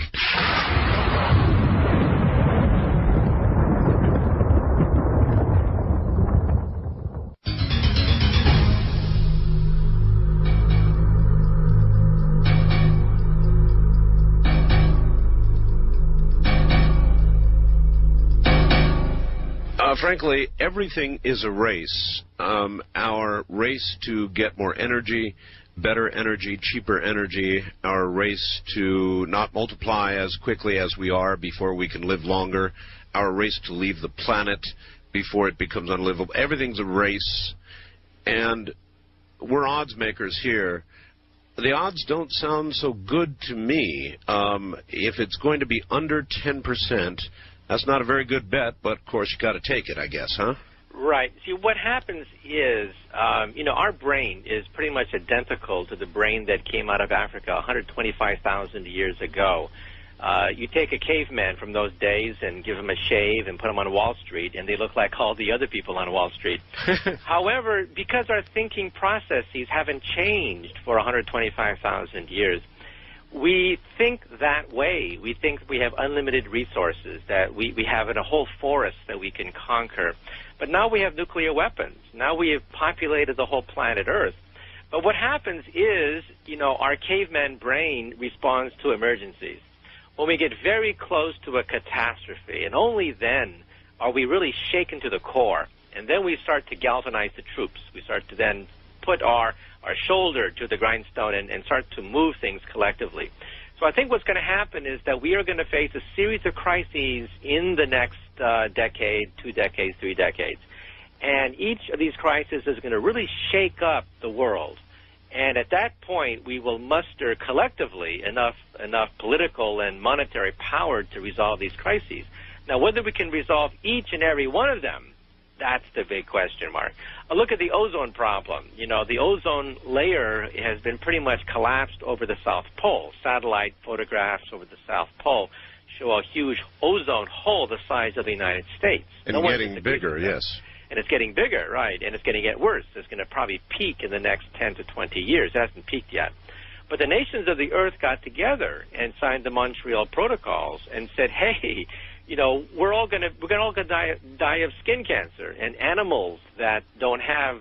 Frankly, everything is a race. Our race to get more energy, better energy, cheaper energy, our race to not multiply as quickly as we are before we can live longer, our race to leave the planet before it becomes unlivable. Everything's a race, and we're odds makers here. The odds don't sound so good to me. If it's going to be under 10%, that's not a very good bet, but of course you got to take it, I guess, huh? Right. See, what happens is, our brain is pretty much identical to the brain that came out of Africa 125,000 years ago. You take a caveman from those days and give him a shave and put him on Wall Street, and they look like all the other people on Wall Street. However, because our thinking processes haven't changed for 125,000 years, we think that way. We think we have unlimited resources, that we have a whole forest that we can conquer. But now we have nuclear weapons. Now we have populated the whole planet Earth. But what happens is, our caveman brain responds to emergencies. When we get very close to a catastrophe, and only then are we really shaken to the core. And then we start to galvanize the troops. We start to then put our shoulder to the grindstone and start to move things collectively. So I think what's going to happen is that we are going to face a series of crises in the next decade, 2 decades, 3 decades. And each of these crises is going to really shake up the world. And at that point, we will muster collectively enough political and monetary power to resolve these crises. Now, whether we can resolve each and every one of them, that's the big question mark. Look at the ozone problem. The ozone layer has been pretty much collapsed over the South Pole. Satellite photographs over the South Pole show a huge ozone hole the size of the United States. And getting bigger, yes. And it's getting bigger, right, and it's going to get worse. It's going to probably peak in the next 10 to 20 years. It hasn't peaked yet. But the nations of the earth got together and signed the Montreal Protocols and said, hey, you know, we're all going to die of skin cancer. And animals that don't have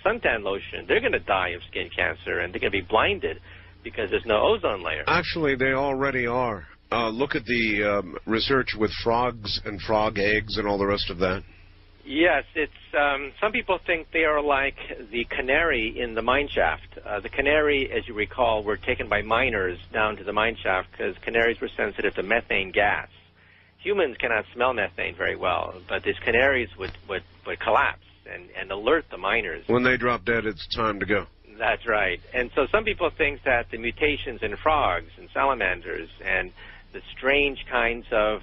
suntan lotion, they're going to die of skin cancer, and they're going to be blinded because there's no ozone layer. Actually, they already are. Look at the research with frogs and frog eggs and all the rest of that. Yes, it's some people think they are like the canary in the mine shaft. The canary, as you recall, were taken by miners down to the mine shaft because canaries were sensitive to methane gas. Humans cannot smell methane very well, but these canaries would collapse and alert the miners. When they drop dead, it's time to go. That's right. And so some people think that the mutations in frogs and salamanders and the strange kinds of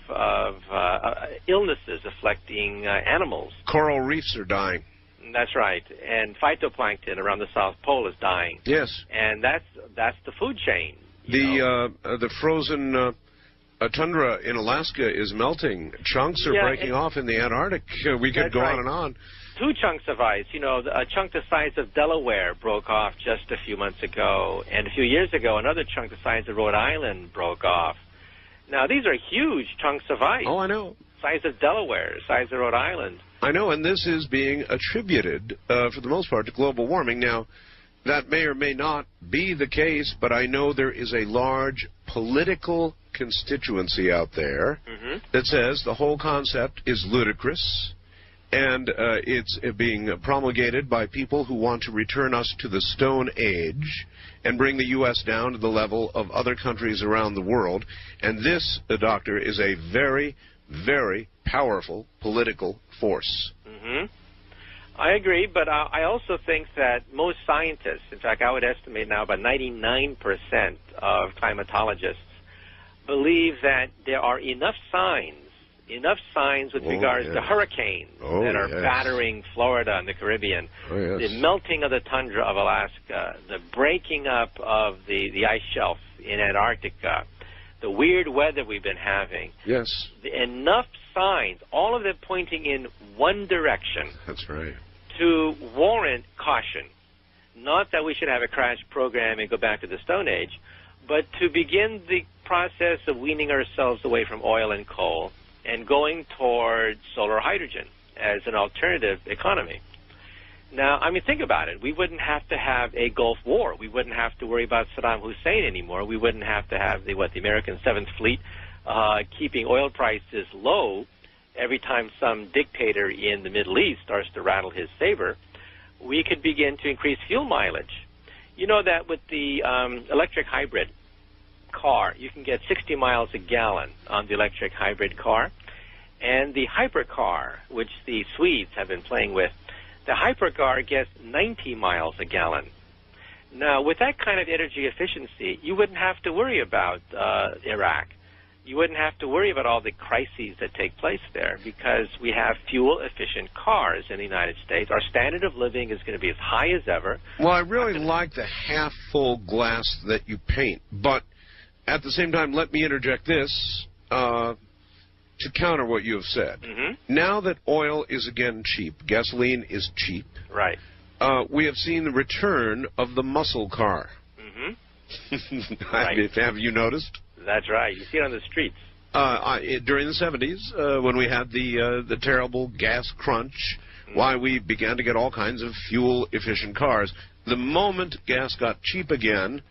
illnesses affecting animals. Coral reefs are dying. That's right. And phytoplankton around the South Pole is dying. Yes. And that's the food chain. The frozen tundra in Alaska is melting. Chunks are breaking off in the Antarctic. We could go on and on. 2 chunks of ice. You know, a chunk the size of Delaware broke off just a few months ago. And a few years ago, another chunk the size of Rhode Island broke off. Now, these are huge chunks of ice. Oh, I know. Size of Delaware, size of Rhode Island. I know, and this is being attributed, for the most part, to global warming. Now, that may or may not be the case, but I know there is a large political constituency out there that says the whole concept is ludicrous, and it's being promulgated by people who want to return us to the Stone Age and bring the U.S. down to the level of other countries around the world. And this, Doctor, is a very, very powerful political force. I agree, but I also think that most scientists, in fact, I would estimate now about 99% of climatologists, believe that there are enough signs with regards to hurricanes that are battering Florida and the Caribbean, the melting of the tundra of Alaska, the breaking up of the ice shelf in Antarctica, the weird weather we've been having. Yes. Enough signs, all of them pointing in one direction. That's right. To warrant caution. Not that we should have a crash program and go back to the Stone Age, but to begin the process of weaning ourselves away from oil and coal and going toward solar hydrogen as an alternative economy. Now, I mean, think about it. We wouldn't have to have a Gulf War. We wouldn't have to worry about Saddam Hussein anymore. We wouldn't have to have the American 7th Fleet keeping oil prices low every time some dictator in the Middle East starts to rattle his saber. We could begin to increase fuel mileage. You know that with the electric hybrid car, you can get 60 miles a gallon on the electric hybrid car. And the hypercar, which the Swedes have been playing with, the hypercar gets 90 miles a gallon. Now, with that kind of energy efficiency, you wouldn't have to worry about Iraq. You wouldn't have to worry about all the crises that take place there because we have fuel-efficient cars in the United States. Our standard of living is going to be as high as ever. Well, I really like the half-full glass that you paint, but at the same time, let me interject this to counter what you have said. Now that oil is again cheap, gasoline is cheap. Right. We have seen the return of the muscle car. Right. Have you noticed? That's right. You see it on the streets. During the 70s, when we had the terrible gas crunch, why we began to get all kinds of fuel-efficient cars. The moment gas got cheap again,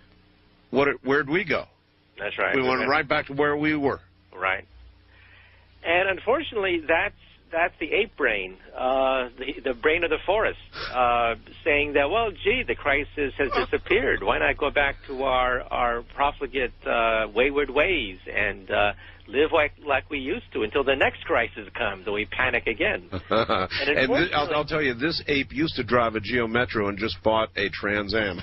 where'd we go? That's right. We went right back to where we were. Right. And unfortunately, that's the ape brain, the brain of the forest, saying that, well, gee, the crisis has disappeared. Why not go back to our profligate, wayward ways and live like we used to until the next crisis comes and we panic again? And I'll tell you, this ape used to drive a Geo Metro and just bought a Trans Am.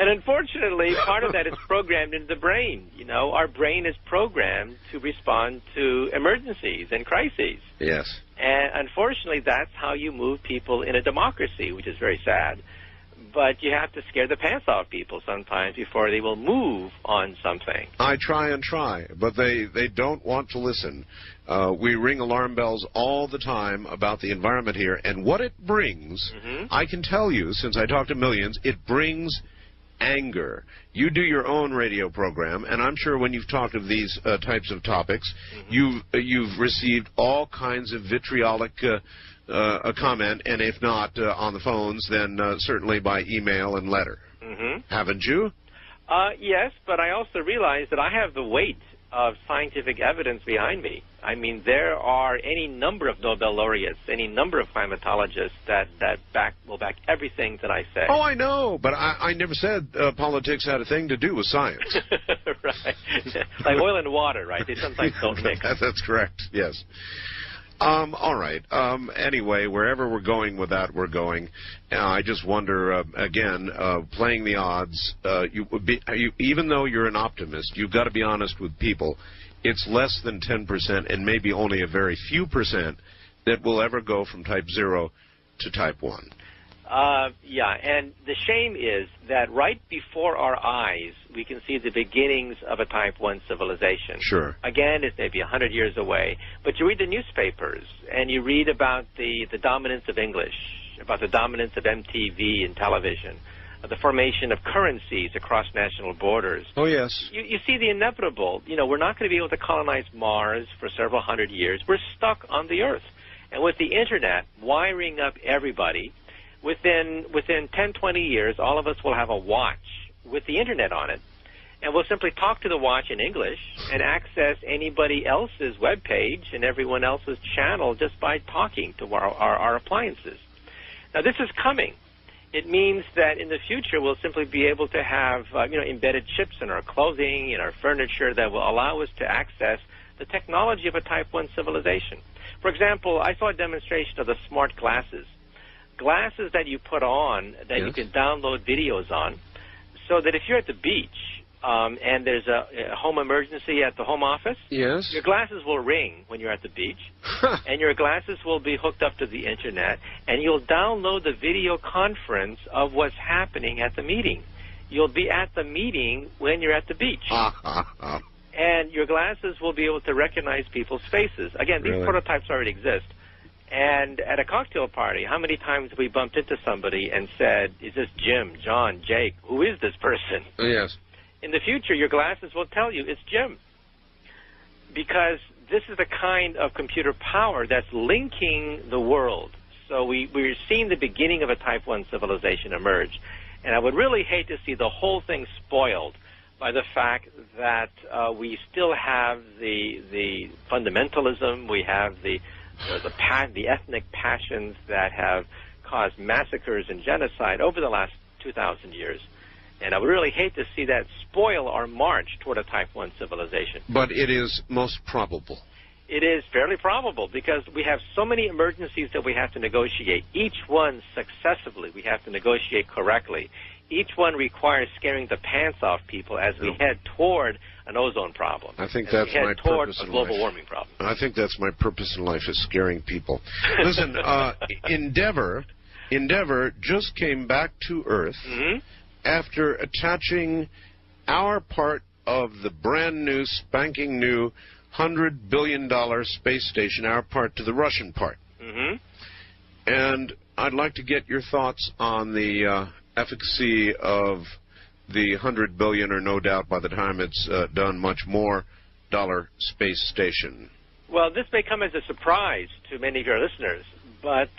And unfortunately, part of that is programmed into the brain. You know, our brain is programmed to respond to emergencies and crises. Yes. And unfortunately, that's how you move people in a democracy, which is very sad. but you have to scare the pants off people sometimes before they will move on something. I try, but they don't want to listen. We ring alarm bells all the time about the environment here, and what it brings, I can tell you, since I talk to millions, it brings anger. You do your own radio program, and I'm sure when you've talked of these types of topics, you've received all kinds of vitriolic comment, and if not on the phones, then certainly by email and letter. Haven't you? Yes, but I also realize that I have the weight of scientific evidence behind me. I mean, there are any number of Nobel laureates, any number of climatologists that will back everything that I say. Oh, I know, but I never said politics had a thing to do with science. Right. Like oil and water, right? They sometimes don't mix. That's correct, yes. All right. Anyway, wherever we're going with that, we're going. I just wonder, again, playing the odds, even though you're an optimist, you've got to be honest with people. It's less than 10% and maybe only a very few percent that will ever go from type 0 to type 1. Yeah, and the shame is that right before our eyes, we can see the beginnings of a type 1 civilization. Sure. Again, it's maybe 100 years away, but you read the newspapers, and you read about the dominance of English, about the dominance of MTV and television, the formation of currencies across national borders. Oh, yes. You see the inevitable. You know, we're not going to be able to colonize Mars for several hundred years. We're stuck on the Earth. And with the Internet wiring up everybody, within 10, 20 years, all of us will have a watch with the Internet on it, and we'll simply talk to the watch in English and access anybody else's web page and everyone else's channel just by talking to our appliances. Now, this is coming. It means that in the future, we'll simply be able to have embedded chips in our clothing, in our furniture, that will allow us to access the technology of a type 1 civilization. For example, I saw a demonstration of the smart glasses. Glasses that you put on that you can download videos on, so that if you're at the beach and there's a home emergency at the home office, your glasses will ring when you're at the beach, and your glasses will be hooked up to the Internet, and you'll download the video conference of what's happening at the meeting. You'll be at the meeting when you're at the beach. And your glasses will be able to recognize people's faces. Again, these prototypes already exist. And at a cocktail party, how many times have we bumped into somebody and said, is this Jim, John, Jake? Who is this person? Yes. In the future, your glasses will tell you it's Jim. Because this is the kind of computer power that's linking the world. So we're seeing the beginning of a type 1 civilization emerge. And I would really hate to see the whole thing spoiled by the fact that we still have the fundamentalism, we have the ethnic passions that have caused massacres and genocide over the last 2,000 years. And I would really hate to see that spoil our march toward a type 1 civilization. But it is most probable. It is fairly probable because we have so many emergencies that we have to negotiate. Each one successively we have to negotiate correctly. Each one requires scaring the pants off people as we head toward an ozone problem. I think that's my purpose in life. A global warming problem. I think that's my purpose in life, is scaring people. Listen, Endeavour just came back to Earth after attaching our part of the brand new, spanking new $100 billion space station, our part to the Russian part. And I'd like to get your thoughts on the efficacy of the $100 billion, or no doubt by the time it's done, much more dollar space station. Well, this may come as a surprise to many of your listeners, but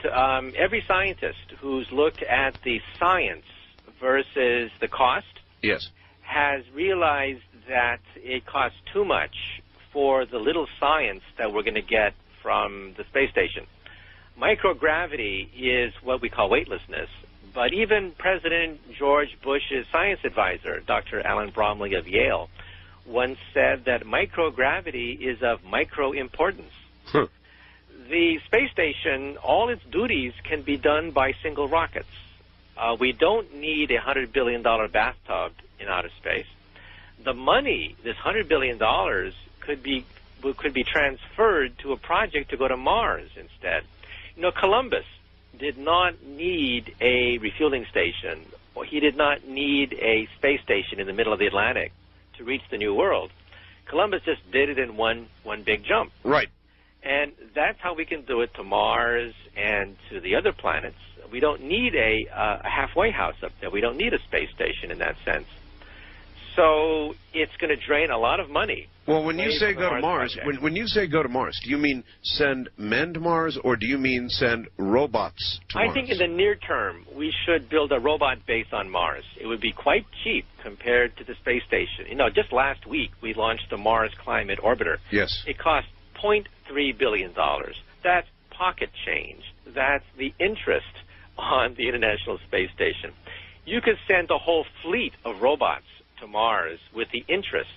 every scientist who's looked at the science versus the cost has realized that it costs too much for the little science that we're going to get from the space station. Microgravity is what we call weightlessness. But even President George Bush's science advisor, Dr. Alan Bromley of Yale, once said that microgravity is of micro importance. The space station, all its duties can be done by single rockets. We don't need a $100 billion bathtub in outer space. The money, this $100 billion, could be transferred to a project to go to Mars instead. You know, Columbus did not need a refueling station he did not need a space station in the middle of the Atlantic to reach the New World. Columbus just did it in one big jump. Right. And that's how we can do it to Mars and to the other planets. We don't need a halfway house up there. We don't need a space station in that sense. So it's going to drain a lot of money. Well, when you say go to Mars, when you say go to Mars, do you mean send men to Mars, or do you mean send robots to Mars? I think in the near term, we should build a robot base on Mars. It would be quite cheap compared to the space station. You know, just last week, we launched the Mars Climate Orbiter. Yes. It cost $0.3 billion. That's pocket change. That's the interest on the International Space Station. You could send a whole fleet of robots to Mars with the interest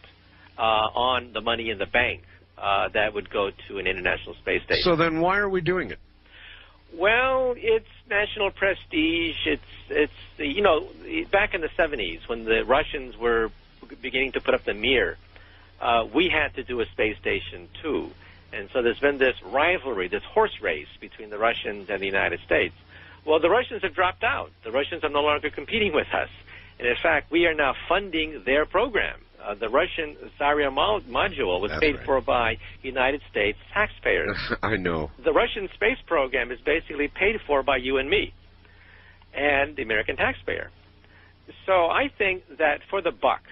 on the money in the bank that would go to an International Space Station. So then why are we doing it? Well, it's national prestige. It's you know, back in the 70s when the Russians were beginning to put up the Mir, we had to do a space station too. And so there's been this rivalry, this horse race between the Russians and the United States. Well, the Russians have dropped out. The Russians are no longer competing with us. And in fact, we are now funding their program. The Russian Zarya module was paid for by United States taxpayers. I know. The Russian space program is basically paid for by you and me and the American taxpayer. So I think that for the buck,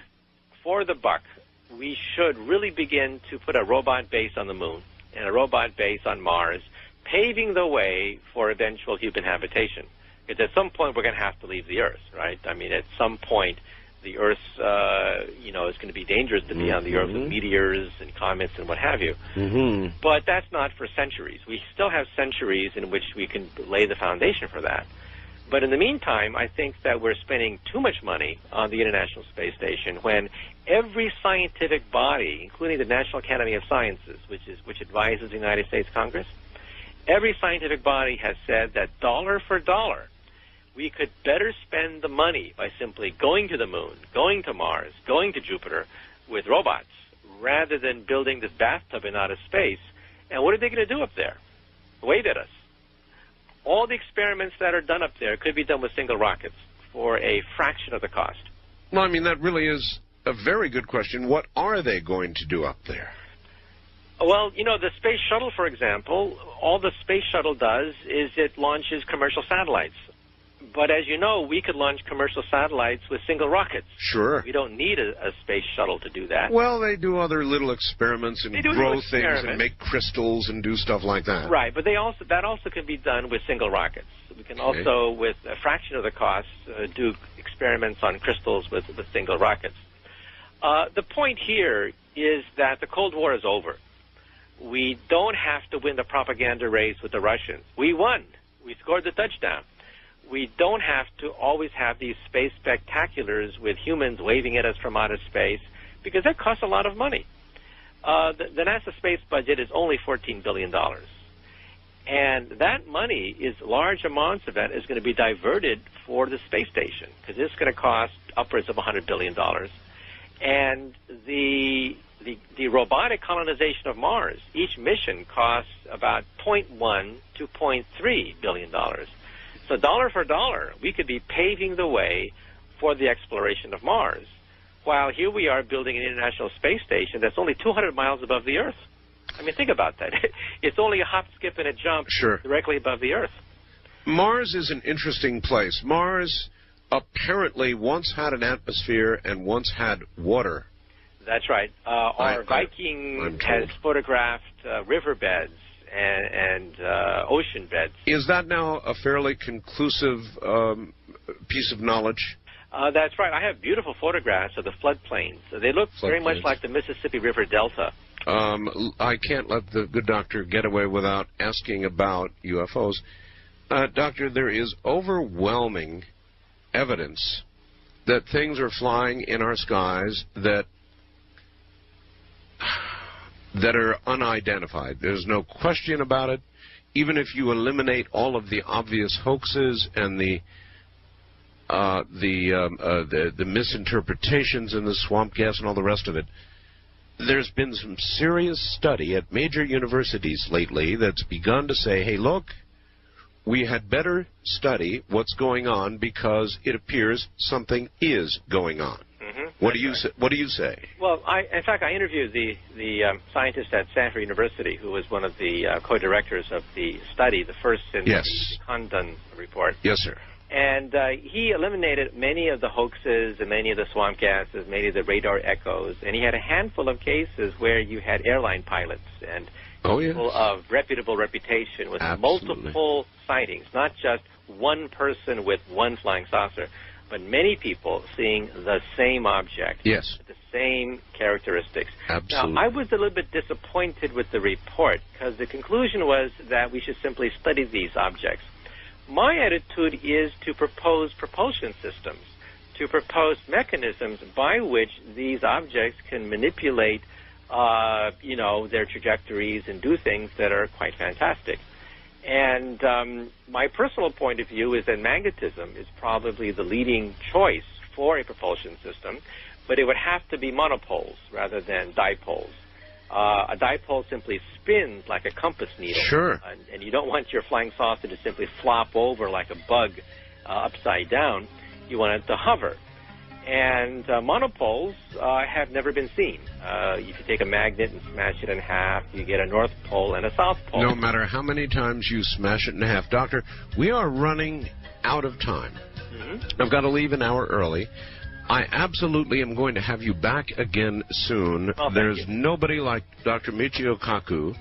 we should really begin to put a robot base on the moon and a robot base on Mars, paving the way for eventual human habitation. Because at some point we're going to have to leave the Earth, right? I mean, at some point the Earth, you know, is going to be dangerous to be on the Earth with meteors and comets and what have you. But that's not for centuries. We still have centuries in which we can lay the foundation for that. But in the meantime, I think that we're spending too much money on the International Space Station when every scientific body, including the National Academy of Sciences, which advises the United States Congress, every scientific body has said that dollar for dollar, we could better spend the money by simply going to the moon, going to Mars, going to Jupiter with robots, rather than building this bathtub in outer space. And what are they going to do up there? Wave at us. All the experiments that are done up there could be done with single rockets for a fraction of the cost. Well, I mean, that really is a very good question. What are they going to do up there? Well, you know, the space shuttle, for example, all the space shuttle does is it launches commercial satellites. But as you know, we could launch commercial satellites with single rockets. Sure. We don't need a space shuttle to do that. Well, they do other little experiments and grow things and make crystals and do stuff like that. Right, but that also can be done with single rockets. We can also, with a fraction of the cost, do experiments on crystals with single rockets. The point here is that the Cold War is over. We don't have to win the propaganda race with the Russians. We won. We scored the touchdown. We don't have to always have these space spectaculars with humans waving at us from outer space, because that costs a lot of money. The NASA space budget is only $14 billion. And that money, large amounts of that is going to be diverted for the space station, because it's going to cost upwards of $100 billion. And the robotic colonization of Mars, each mission costs about $0.1 to $0.3 billion. So dollar for dollar, we could be paving the way for the exploration of Mars, while here we are building an International Space Station that's only 200 miles above the Earth. I mean, think about that. It's only a hop, skip, and a jump directly above the Earth. Mars is an interesting place. Mars apparently once had an atmosphere and once had water. That's right. Our Viking has photographed riverbeds and ocean beds. Is that now a fairly conclusive piece of knowledge? That's right. I have beautiful photographs of the floodplains. They look very much like the Mississippi River Delta. I can't let the good doctor get away without asking about UFOs. Doctor, there is overwhelming evidence that things are flying in our skies that are unidentified. There's no question about it. Even if you eliminate all of the obvious hoaxes and the misinterpretations and the swamp gas and all the rest of it, there's been some serious study at major universities lately that's begun to say, hey, look, we had better study what's going on because it appears something is going on. What do you say? What do you say? Well, in fact, I interviewed the scientist at Stanford University who was one of the co-directors of the study, the first in the Condon report. Yes, sir. And he eliminated many of the hoaxes and many of the swamp gases, many of the radar echoes, and he had a handful of cases where you had airline pilots and people of reputable reputation with multiple sightings, not just one person with one flying saucer, but many people seeing the same object, with the same characteristics. Absolutely. Now, I was a little bit disappointed with the report because the conclusion was that we should simply study these objects. My attitude is to propose propulsion systems, to propose mechanisms by which these objects can manipulate, their trajectories and do things that are quite fantastic. And my personal point of view is that magnetism is probably the leading choice for a propulsion system, but it would have to be monopoles rather than dipoles. A dipole simply spins like a compass needle. Sure. And you don't want your flying saucer to simply flop over like a bug upside down. You want it to hover. And monopoles have never been seen. If you take a magnet and smash it in half, you get a north pole and a south pole. No matter how many times you smash it in half. Doctor, we are running out of time. I've got to leave an hour early. I absolutely am going to have you back again soon. There's nobody like Dr. Michio Kaku.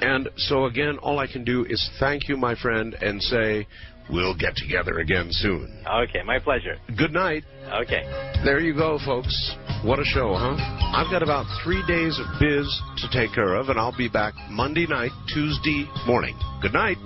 And so, again, all I can do is thank you, my friend, and say we'll get together again soon. Okay, my pleasure. Good night. Okay. There you go, folks. What a show, huh? I've got about 3 days of biz to take care of, and I'll be back Monday night, Tuesday morning. Good night.